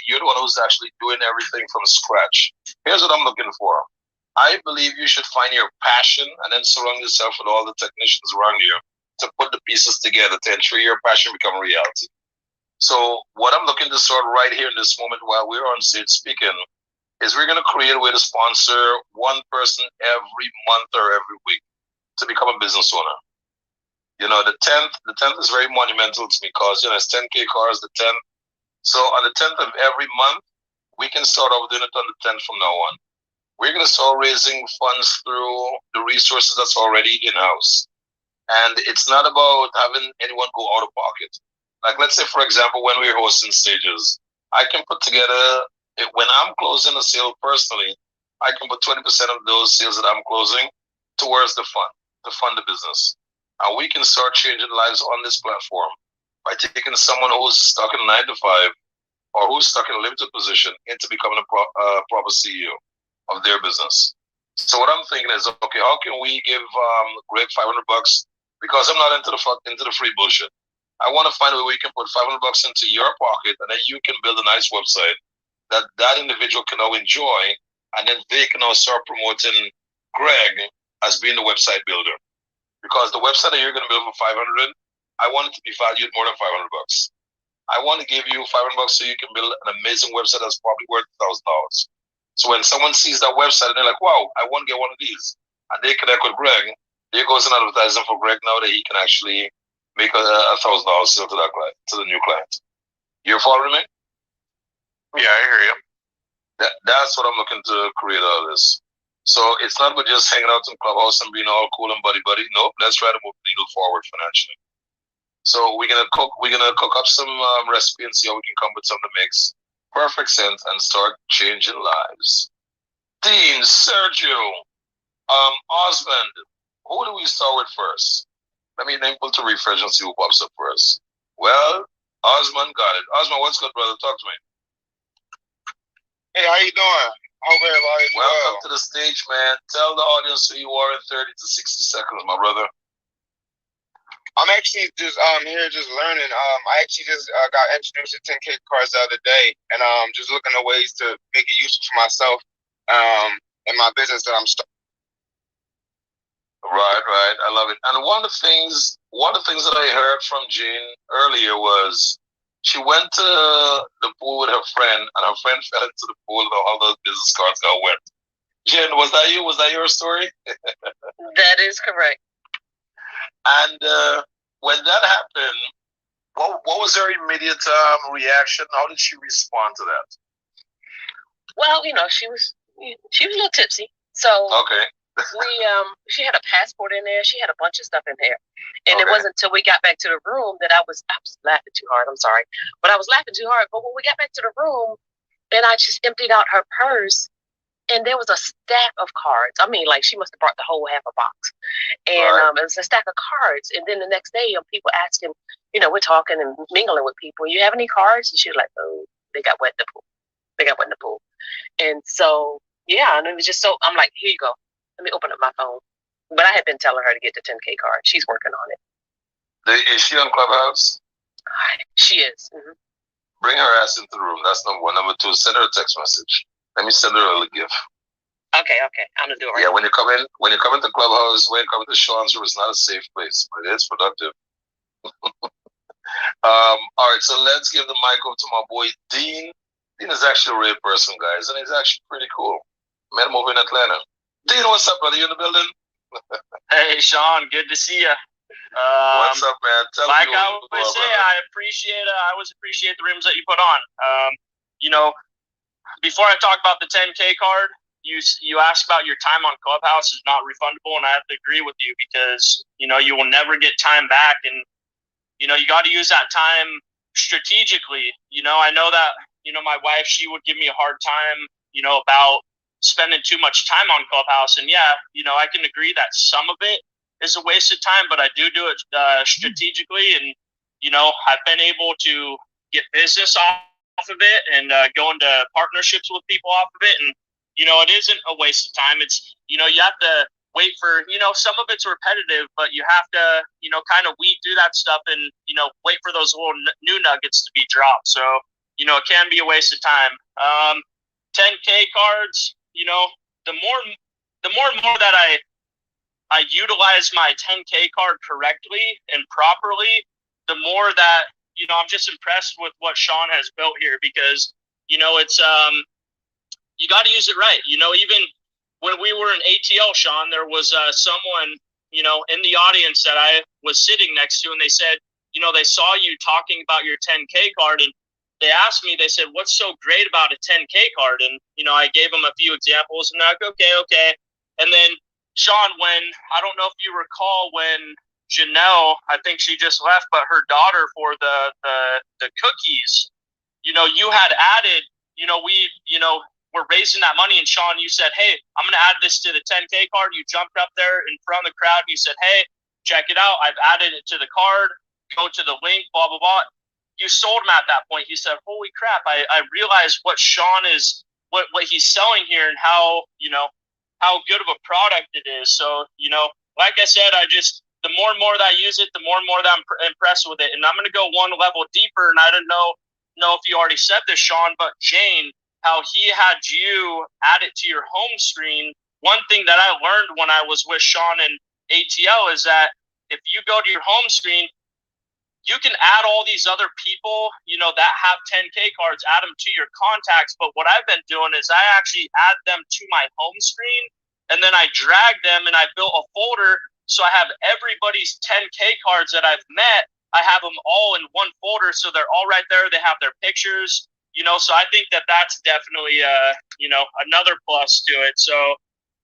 doing everything from scratch. Here's what I'm looking for. I believe you should find your passion and then surround yourself with all the technicians around you to put the pieces together to ensure your passion become reality. So what I'm looking to sort right here in this moment while we're on stage speaking is we're going to create a way to sponsor one person every month or every week to become a business owner. You know, the 10th is very monumental to me because, you know, it's 10kcard, the 10th. So on the 10th of every month, we can start off doing it on the 10th from now on. We're going to start raising funds through the resources that's already in-house. And it's not about having anyone go out of pocket. Like, let's say, for example, when we're hosting stages, I can put together, when I'm closing a sale personally, I can put 20% of those sales that I'm closing towards the fund, to fund the business. And we can start changing lives on this platform by taking someone who's stuck in a 9-to-5 or who's stuck in a limited position into becoming a proper CEO of their business. So what I'm thinking is, okay, how can we give Greg $500? Because I'm not into the free bullshit. I want to find a way we can put $500 into your pocket, and then you can build a nice website that individual can now enjoy, and then they can now start promoting Greg as being the website builder. Because the website that you're going to build for $500, I want it to be valued more than $500. I want to give you $500 so you can build an amazing website that's probably worth $1,000. So when someone sees that website and they're like, wow, I want to get one of these, and they connect with Greg, there goes an advertisement for Greg now that he can actually make $1,000 sale to that client, to the new client. You following me? Yeah, I hear you. That's what I'm looking to create out of this. So it's not about just hanging out in Clubhouse and being all cool and buddy. Nope, let's try to move the needle forward financially. So we're gonna cook up some recipe and see how we can come with something that makes perfect sense and start changing lives. Dean, Sergio, Osmond, who do we start with first? Let me enable to refresh and see who pops up first. Well, Osman got it. Osman, what's good, brother? Talk to me. Hey, how you doing? Hope everybody's well. Welcome to the stage, man. Tell the audience who you are in 30 to 60 seconds, my brother. I'm actually just here just learning. I actually just got introduced to 10K cards the other day, and just looking at ways to make it useful for myself in my business that I'm starting. Right. I love it. And one of the things that I heard from Jane earlier was she went to the pool with her friend, and her friend fell into the pool, and all those business cards got wet. Jane, was that you? Was that your story? That is correct. And when that happened, what was her immediate reaction? How did she respond to that? Well, she was a little tipsy, so okay. She had a passport in there. She had a bunch of stuff in there, and it wasn't until we got back to the room that I was laughing too hard. I'm sorry, but I was laughing too hard. But when we got back to the room, and I just emptied out her purse, and there was a stack of cards. I mean, like she must have brought the whole half a box, and it was a stack of cards. And then the next day, people asking, we're talking and mingling with people. You have any cards? And she was like, oh, they got wet in the pool. They got wet in the pool, and so yeah, and it was just so. I'm like, here you go. Let me open up my phone. But I had been telling her to get the 10K card. She's working on it. Is she on Clubhouse? She is. Mm-hmm. Bring her ass into the room. That's number one. Number two, send her a text message. Let me send her a little gift. Okay. I'm gonna do it right now. Yeah, when you come into Clubhouse, when you come into Sean's room, it's not a safe place, but it is productive. All right, so let's give the mic over to my boy Dean. Dean is actually a real person, guys, and he's actually pretty cool. Met him over in Atlanta. Dean, what's up, brother? You in the building? Hey, Sean, good to see you. What's up, man? Tell like me I always say, I always appreciate the rooms that you put on. Before I talk about the 10K card, you asked about your time on Clubhouse is not refundable, and I have to agree with you because you will never get time back, and you got to use that time strategically. I know that my wife, she would give me a hard time, about spending too much time on Clubhouse, and yeah, I can agree that some of it is a waste of time, but I do it strategically, and I've been able to get business off of it and go into partnerships with people off of it, and it isn't a waste of time. It's you have to wait for some of it's repetitive, but you have to kind of weed through that stuff and wait for those little new nuggets to be dropped. So it can be a waste of time. 10K cards. The more and more that I utilize my 10K card correctly and properly, the more that I'm just impressed with what Sean has built here because it's you got to use it right. Even when we were in ATL, Sean, there was someone in the audience that I was sitting next to, and they said they saw you talking about your 10K card, and they asked me, they said, what's so great about a 10K card? And, I gave them a few examples and they're like, okay. And then Sean, I don't know if you recall when Janelle, I think she just left, but her daughter for the cookies, you had added, we're raising that money. And Sean, you said, hey, I'm going to add this to the 10K card. You jumped up there in front of the crowd. And you said, hey, check it out. I've added it to the card. Go to the link, blah, blah, blah. You sold him at that point. He said, holy crap, I realized what Sean is, what he's selling here and how good of a product it is. So, like I said, the more and more that I use it, the more and more that I'm impressed with it. And I'm going to go one level deeper. And I don't know if you already said this, Sean, but Jane, how he had you add it to your home screen. One thing that I learned when I was with Sean and ATL is that if you go to your home screen, you can add all these other people, that have 10K cards, add them to your contacts. But what I've been doing is I actually add them to my home screen, and then I drag them, and I built a folder. So I have everybody's 10K cards that I've met. I have them all in one folder, so they're all right there. They have their pictures, So I think that that's definitely, another plus to it. So,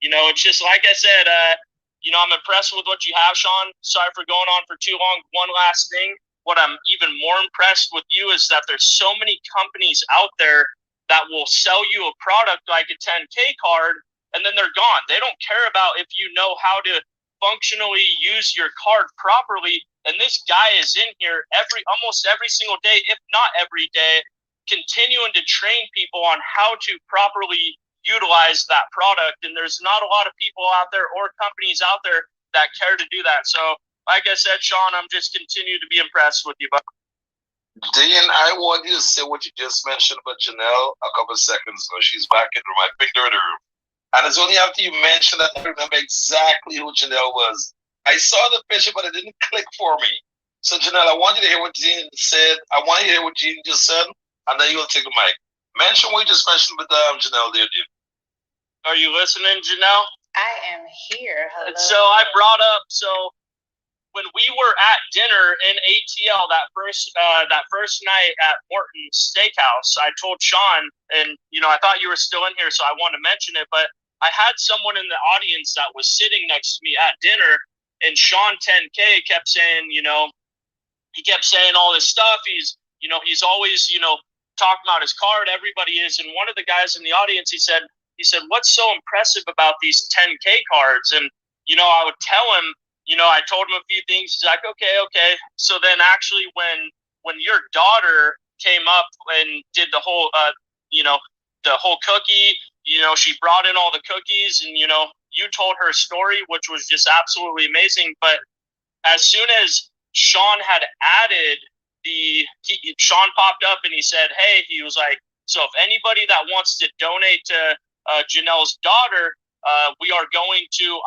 it's just like I said, I'm impressed with what you have, Sean. Sorry for going on for too long. One last thing. What I'm even more impressed with you is that there's so many companies out there that will sell you a product like a 10K card, and then they're gone. They don't care about if you know how to functionally use your card properly. And this guy is in here almost every single day, if not every day, continuing to train people on how to properly utilize that product. And there's not a lot of people out there or companies out there that care to do that. So like I said, Sean, I'm just continue to be impressed with you. Dean, I want you to say what you just mentioned about Janelle a couple of seconds ago. She's back in the room. I picked her in the room. And it's only after you mentioned that I remember exactly who Janelle was. I saw the picture, but it didn't click for me. So, Janelle, I want you to hear what Dean said. I want you to hear what Dean just said, and then you'll take the mic. Mention what you just mentioned with Janelle there, Dean. Are you listening, Janelle? I am here. Hello. So I brought up, when we were at dinner in ATL that first night at Morton's Steakhouse, I told Sean, and I thought you were still in here, so I wanted to mention it, but I had someone in the audience that was sitting next to me at dinner, and Sean 10K kept saying, he kept saying all this stuff. He's always, talking about his card. Everybody is, and one of the guys in the audience, he said, what's so impressive about these 10K cards? And I would tell him. I told him a few things. He's like, okay. So then actually when your daughter came up and did the whole, the whole cookie, she brought in all the cookies and, you told her story, which was just absolutely amazing. But as soon as Sean had added Sean popped up and he said, hey, he was like, so if anybody that wants to donate to Janelle's daughter, I'm going to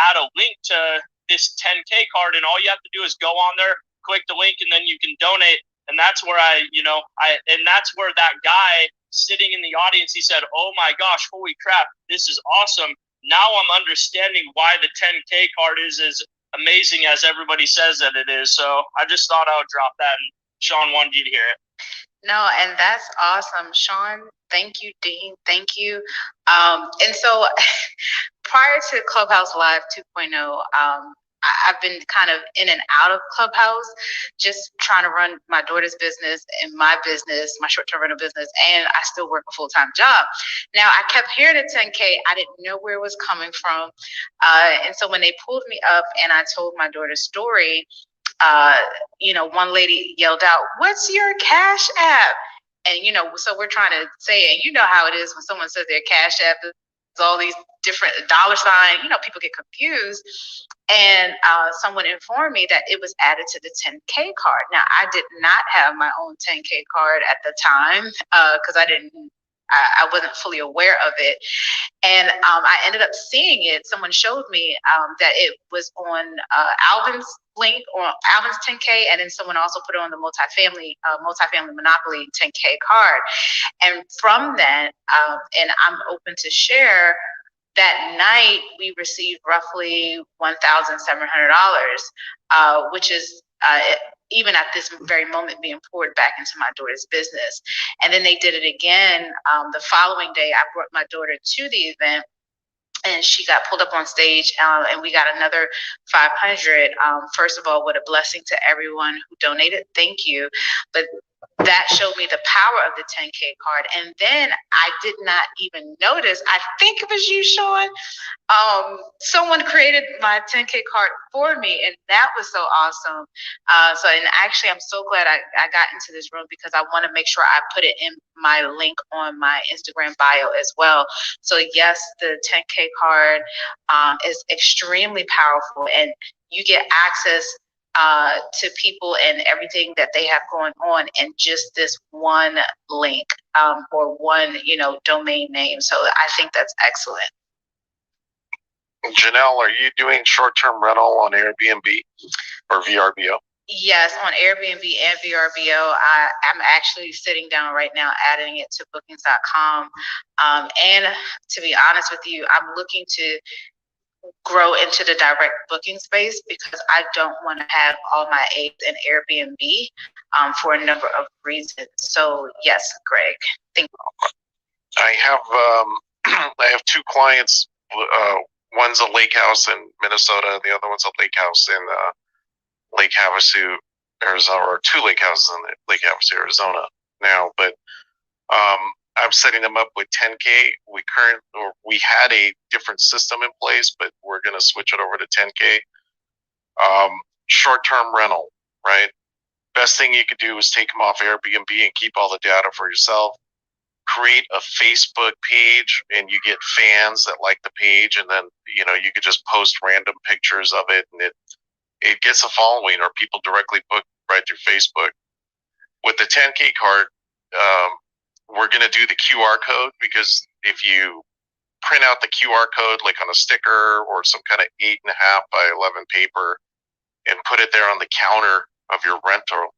add a link to this 10K card, and all you have to do is go on there, click the link, and then you can donate. And that's where that's where that guy sitting in the audience, he said, oh my gosh, holy crap, this is awesome. Now I'm understanding why the 10K card is as amazing as everybody says that it is. So I just thought I would drop that, and Sean wanted you to hear it. No, and that's awesome. Sean, thank you. Dean, thank you. And so prior to Clubhouse Live 2.0, I've been kind of in and out of Clubhouse, just trying to run my daughter's business and my business, my short-term rental business, and I still work a full-time job. Now, I kept hearing the 10K. I didn't know where it was coming from. And so when they pulled me up and I told my daughter's story, one lady yelled out, "What's your Cash App?" And, so we're trying to say, and how it is when someone says their Cash App, is all these different dollar signs, people get confused. And someone informed me that it was added to the 10K card. Now, I did not have my own 10K card at the time because I wasn't fully aware of it. And I ended up seeing it. Someone showed me that it was on Alvin's link or Alvin's 10K, and then someone also put it on the multifamily Monopoly 10K card. And from that, and I'm open to share, that night we received roughly $1,700, which is even at this very moment being poured back into my daughter's business. And then they did it again the following day. I brought my daughter to the event, and she got pulled up on stage, and we got another 500. First of all, what a blessing to everyone who donated. Thank you. But that showed me the power of the 10K card. And then I did not even notice, I think it was you, Sean, someone created my 10K card for me, and that was so awesome. And actually, I'm so glad I got into this room because I want to make sure I put it in my link on my Instagram bio as well. So yes, the 10K card is extremely powerful, and you get access to people and everything that they have going on in just this one link or one, domain name. So I think that's excellent. Janelle, are you doing short-term rental on Airbnb or VRBO? Yes, on Airbnb and VRBO. I'm actually sitting down right now, adding it to bookings.com. And to be honest with you, I'm looking to grow into the direct booking space because I don't want to have all my eggs in Airbnb for a number of reasons. So yes, Greg, thank you. I have two clients. One's a lake house in Minnesota. The other one's a lake house in Lake Havasu, Arizona, or two lake houses in Lake Havasu, Arizona now. But I'm setting them up with 10K. We had a different system in place, but we're going to switch it over to 10K. Short-term rental, right? Best thing you could do is take them off Airbnb and keep all the data for yourself. Create a Facebook page, and you get fans that like the page, and then you could just post random pictures of it, and it gets a following, or people directly book right through Facebook. With the 10K card, we're going to do the QR code, because if you print out the QR code like on a sticker or some kind of 8.5 by 11 paper and put it there on the counter of your rental,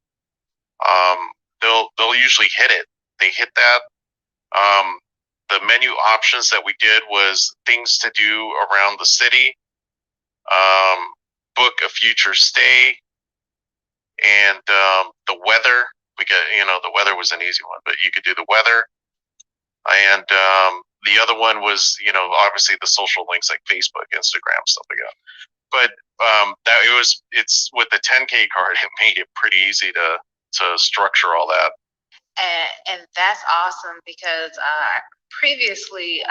they'll usually hit it. They hit that. The menu options that we did was things to do around the city, book a future stay, and the weather. We got, the weather was an easy one, but you could do the weather. And the other one was, obviously the social links like Facebook, Instagram, stuff like that. But it's with the 10K card, it made it pretty easy to structure all that. And that's awesome, because previously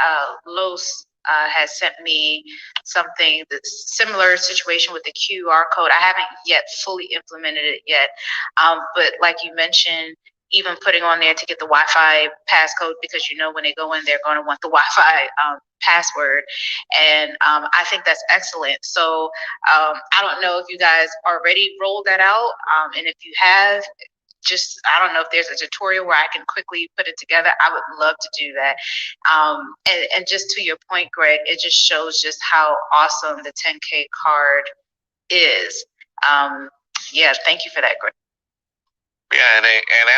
Los has sent me something, that's similar situation with the QR code. I haven't yet fully implemented it yet, but like you mentioned, even putting on there to get the Wi-Fi passcode, because when they go in, they're going to want the Wi-Fi password, and I think that's excellent. So I don't know if you guys already rolled that out, and if you have, I don't know if there's a tutorial where I can quickly put it together. I would love to do that. And just to your point, Greg, it just shows just how awesome the 10K card is. Yeah, thank you for that, Greg. Yeah, and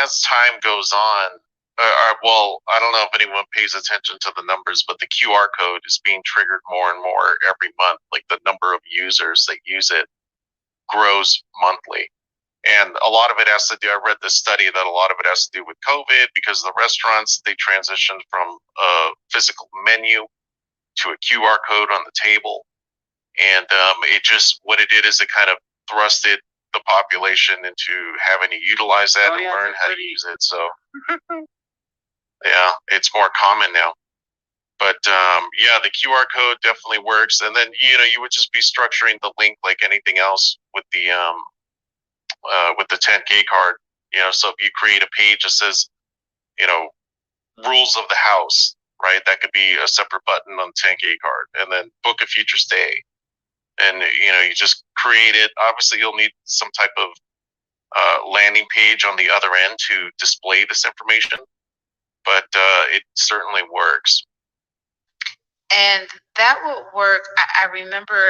as time goes on, well, I don't know if anyone pays attention to the numbers, but the QR code is being triggered more and more every month. Like the number of users that use it grows monthly. And a lot of it has to do, I read this study that a lot of it has to do with COVID, because the restaurants, they transitioned from a physical menu to a QR code on the table. And what it did is it kind of thrusted the population into having to utilize that and learn how to use it. So, yeah, it's more common now. But yeah, the QR code definitely works. And then, you would just be structuring the link like anything else with the 10K card. So if you create a page that says, rules of the house, right? That could be a separate button on the 10K card, and then book a future stay. And, you just create it. Obviously, you'll need some type of landing page on the other end to display this information, but it certainly works. And that would work. I remember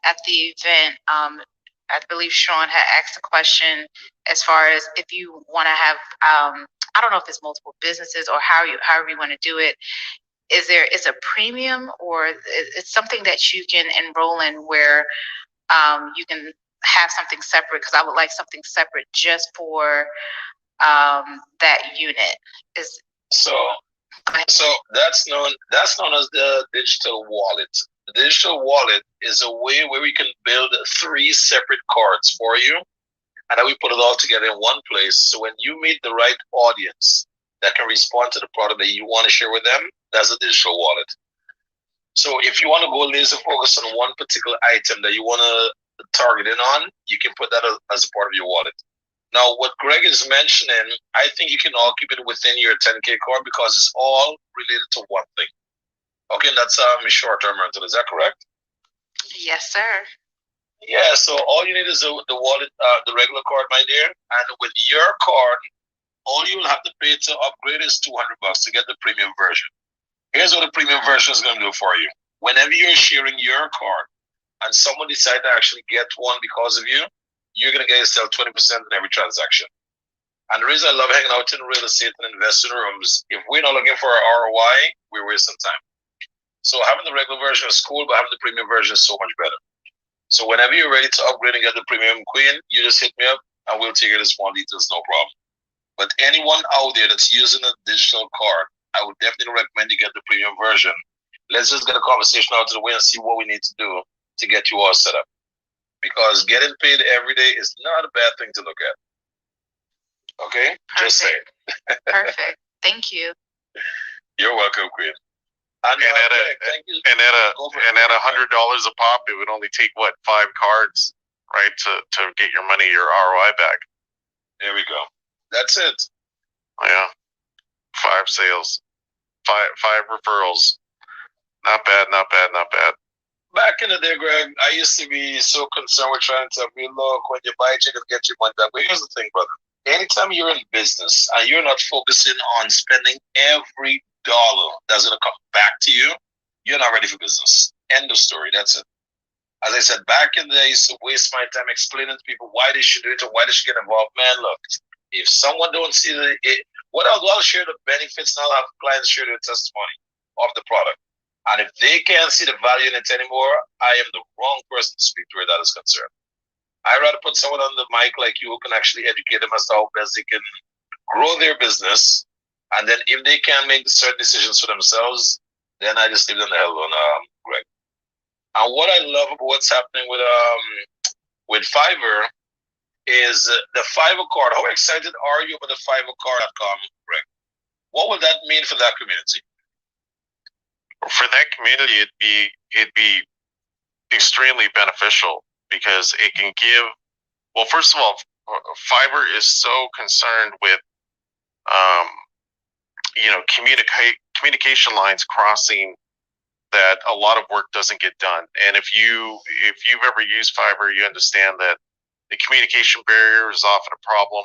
at the event, I believe Sean had asked a question as far as if you want to have, I don't know if it's multiple businesses or however you want to do it. Is a premium, or it's something that you can enroll in where you can have something separate? Because I would like something separate just for that unit. So that's known as the digital wallet. The digital wallet is a way where we can build 3 separate cards for you, and then we put it all together in one place. So when you meet the right audience that can respond to the product that you want to share with them, that's a digital wallet. So if you want to go laser focus on one particular item that you want to target in on, you can put that as a part of your wallet. Now, what Greg is mentioning, I think you can all keep it within your 10K card, because it's all related to one thing. Okay, and that's short-term rental. Is that correct? Yes, sir. Yeah, so all you need is the wallet, the regular card, my dear. And with your card, all you'll have to pay to upgrade is $200 to get the premium version. Here's what the premium version is going to do for you. Whenever you're sharing your card and someone decides to actually get one because of you, you're going to get yourself 20% in every transaction. And the reason I love hanging out in real estate and investing rooms, if we're not looking for our ROI, we're wasting time. So having the regular version is cool, but having the premium version is so much better. So whenever you're ready to upgrade and get the premium queen, you just hit me up and we'll take you the small details, no problem. But anyone out there that's using a digital card, I would definitely recommend you get the premium version. Let's just get a conversation out of the way and see what we need to do to get you all set up. Because getting paid every day is not a bad thing to look at. Okay? Perfect. Just saying. Perfect. Thank you. You're welcome, Queen. And thank you. And at $100 a pop, it would only take 5 cards, right, to get your money, your ROI back. There we go. That's it. Yeah, 5 sales, 5 referrals. Not bad, not bad, not bad. Back in the day, Greg, I used to be so concerned with trying to tell people, look, when you buy chicken, get your money back. But here's the thing, brother. Anytime you're in business and you're not focusing on spending every dollar that's going to come back to you, you're not ready for business. End of story. That's it. As I said, back in the day, I used to waste my time explaining to people why they should do it or why they should get involved. Man, look, if someone don't see what I'll share the benefits, and I'll have clients share their testimony of the product. And if they can't see the value in it anymore, I am the wrong person to speak to where that is concerned. I'd rather put someone on the mic like you who can actually educate them as to how best they can grow their business. And then if they can make certain decisions for themselves, then I just leave them the hell alone, Greg. And what I love about what's happening with Fiverr is the Fiverr card. How excited are you about the FiverrCard.com, Greg? What would that mean for that community? For that community, it'd be extremely beneficial because it can give. Well, first of all, Fiverr is so concerned with, communication lines crossing that a lot of work doesn't get done. And if you've ever used Fiverr, you understand that the communication barrier is often a problem.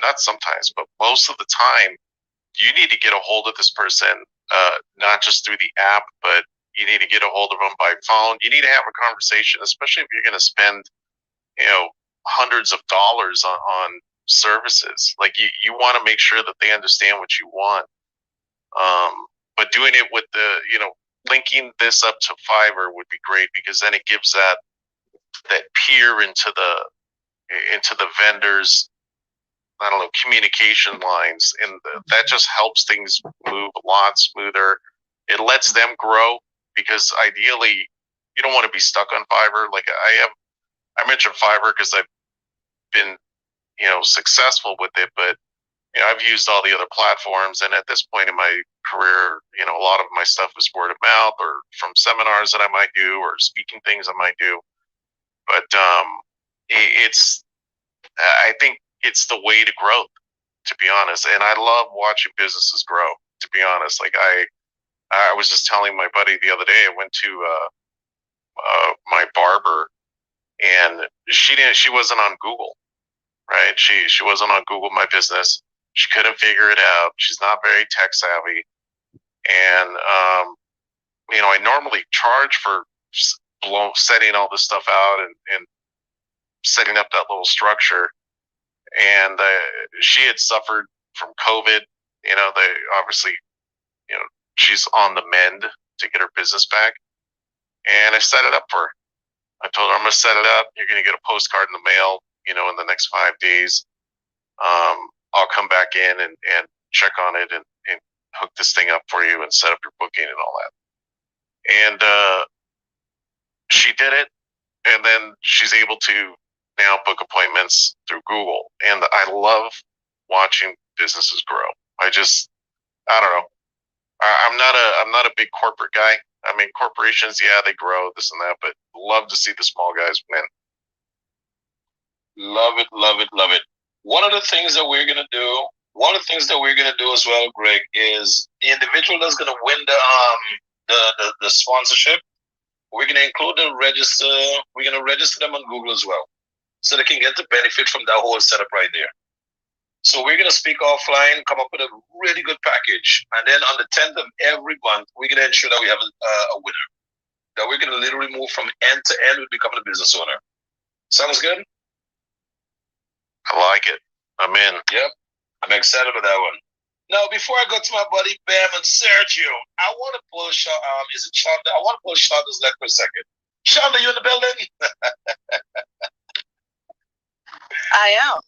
Not sometimes, but most of the time, you need to get a hold of this person, not just through the app, but you need to get a hold of them by phone. You need to have a conversation, especially if you're going to spend, hundreds of dollars on services. Like you want to make sure that they understand what you want. But doing it with linking this up to Fiverr would be great because then it gives that peer into the vendors, I don't know, communication lines, and that just helps things move a lot smoother. It lets them grow because ideally you don't want to be stuck on Fiverr. Like I mentioned Fiverr because I've been, successful with it, but I've used all the other platforms, and at this point in my career, a lot of my stuff is word of mouth or from seminars that I might do or speaking things I might do. But I think it's the way to growth, to be honest. And I love watching businesses grow, to be honest. Like I was just telling my buddy the other day, I went to my barber, and she wasn't on Google, right? She wasn't on Google My Business. She couldn't figure it out. She's not very tech savvy. And, I normally charge for setting all this stuff out and setting up that little structure. And she had suffered from COVID. They obviously, she's on the mend to get her business back. And I set it up for her. I told her, I'm going to set it up. You're going to get a postcard in the mail, in the next 5 days. I'll come back in and check on it and hook this thing up for you and set up your booking and all that. And she did it. And then she's able to now book appointments through Google. And I love watching businesses grow. I don't know. I'm not a big corporate guy. I mean, corporations, yeah, they grow, this and that, but love to see the small guys win. Love it, love it, love it. One of the things that we're going to do as well, Greg, is the individual that's going to win the sponsorship, we're going to include we're going to register them on Google as well, so they can get the benefit from that whole setup right there. So we're going to speak offline, come up with a really good package. And then on the 10th of every month, we're going to ensure that we have a winner. That we're going to literally move from end to end with becoming a business owner. Sounds good? I like it. I'm in. Yep. I'm excited about that one. Now, before I go to my buddy Bam and Sergio, I want to pull Shonda? I want to pull Shonda's leg for a second. Shonda, you in the building? I am.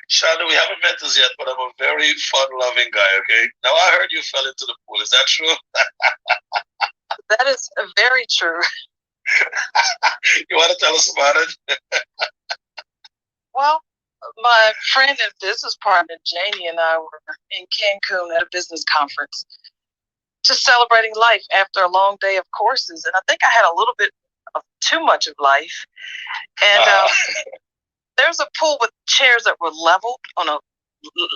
Shonda, we haven't met us yet, but I'm a very fun-loving guy, okay? Now, I heard you fell into the pool. Is that true? That is very true. You want to tell us about it? Well, My friend and business partner, Janie, and I were in Cancun at a business conference, just celebrating life after a long day of courses. And I think I had a little bit of too much of life. And there's a pool with chairs that were leveled on a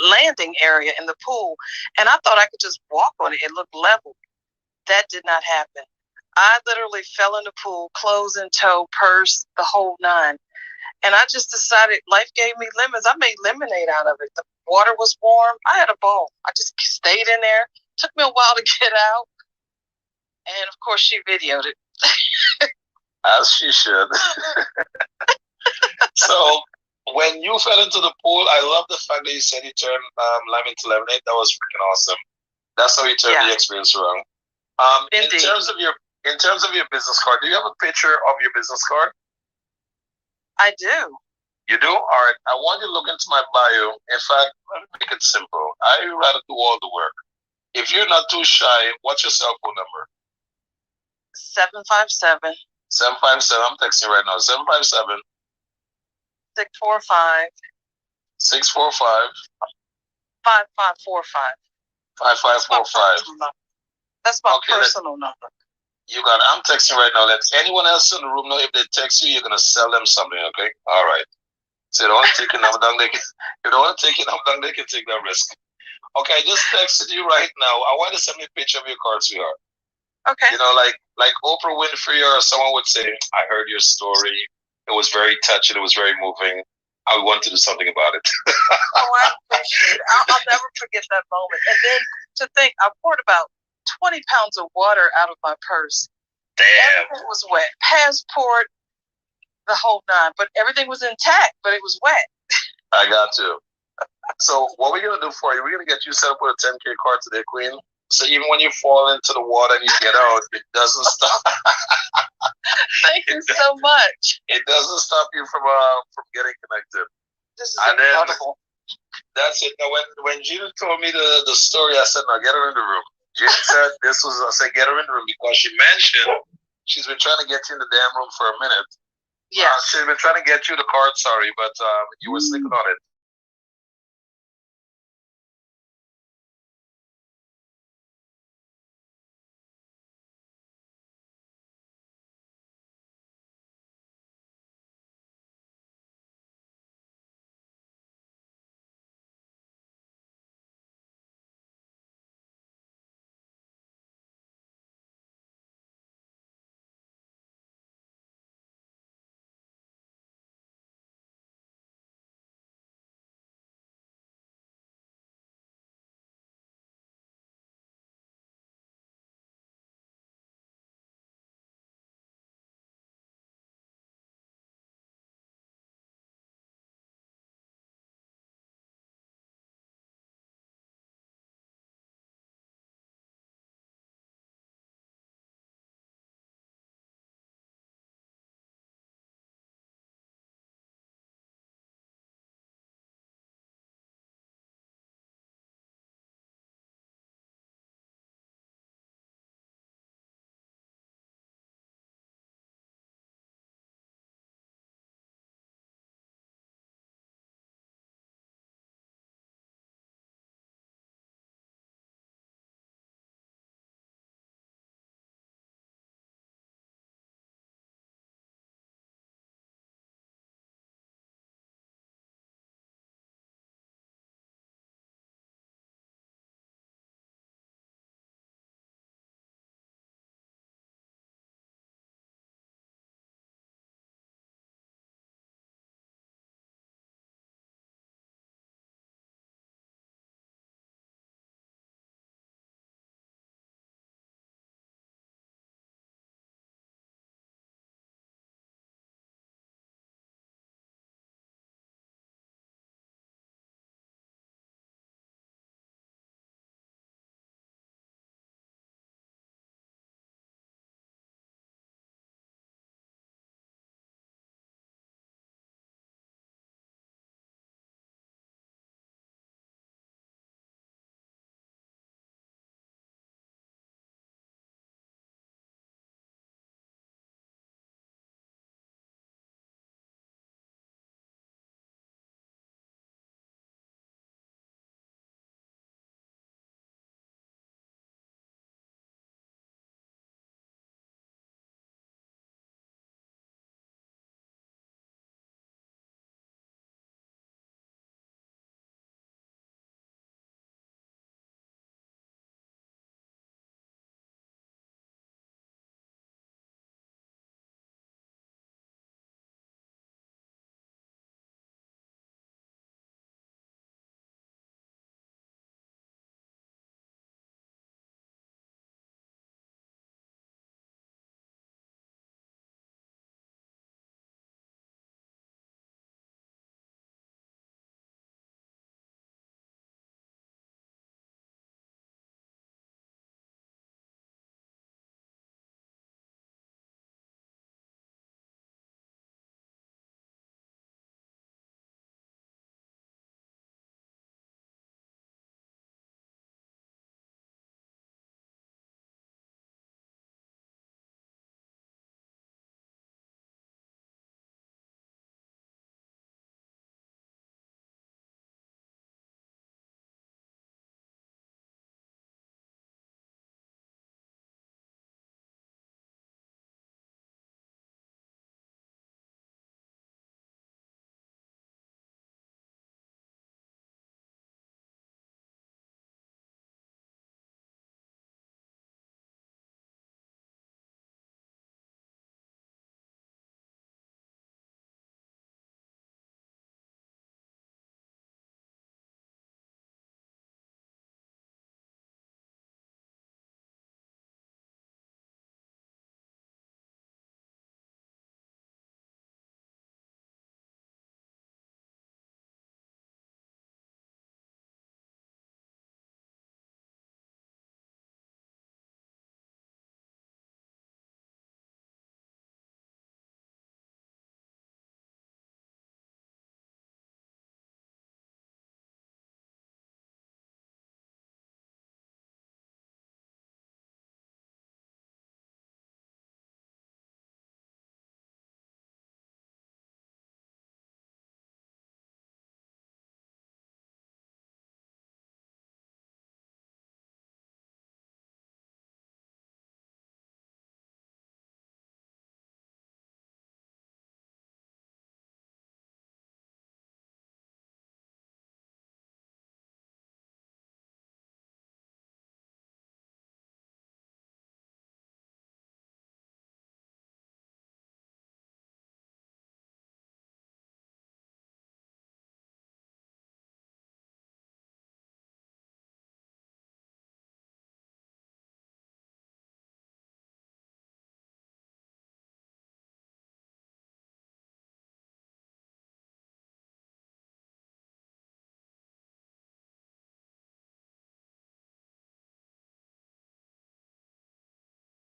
landing area in the pool. And I thought I could just walk on it. It looked level. That did not happen. I literally fell in the pool, clothes in tow, purse, the whole nine. And I just decided life gave me lemons. I made lemonade out of it. The water was warm. I had a ball. I just stayed in there. Took me a while to get out. And of course, she videoed it. As she should. So, when you fell into the pool, I love the fact that you said you turned lime into lemonade. That was freaking awesome. That's how you turned the experience around. In terms of your business card, do you have a picture of your business card? I do. You do? All right. I want you to look into my bio. In fact, let me make it simple. I rather do all the work. If you're not too shy, what's your cell phone number? 757. 757. I'm texting right now. 757. 645. 645. 5545. 5545. That's my personal number. You got it. I'm texting right now. Let anyone else in the room know if they text you, you're gonna sell them something, okay? All right. So if they want to take your number down, they can take that risk. Okay, I just texted you right now. I want you to send me a picture of your card, sweetheart. Okay. You know, like Oprah Winfrey or someone would say, I heard your story. It was very touching. It was very moving. I want to do something about it. Oh, I appreciate it. I'll never forget that moment. And then to think, I poured about 20 pounds of water out of my purse. Damn. Everything was wet. Passport, the whole nine. But everything was intact, but it was wet. I got you. So what we're going to do for you, we're going to get you set up with a 10K card today, Queen. So even when you fall into the water and you get out, it doesn't stop. Thank you so much. It doesn't stop you from getting connected. This is incredible. That's it. Now, when Gina told me the story, I said, "No, get her in the room." Gina said, "I said, get her in the room," because she mentioned she's been trying to get you in the damn room for a minute. Yeah, she's been trying to get you the card. Sorry, but you were sleeping on it.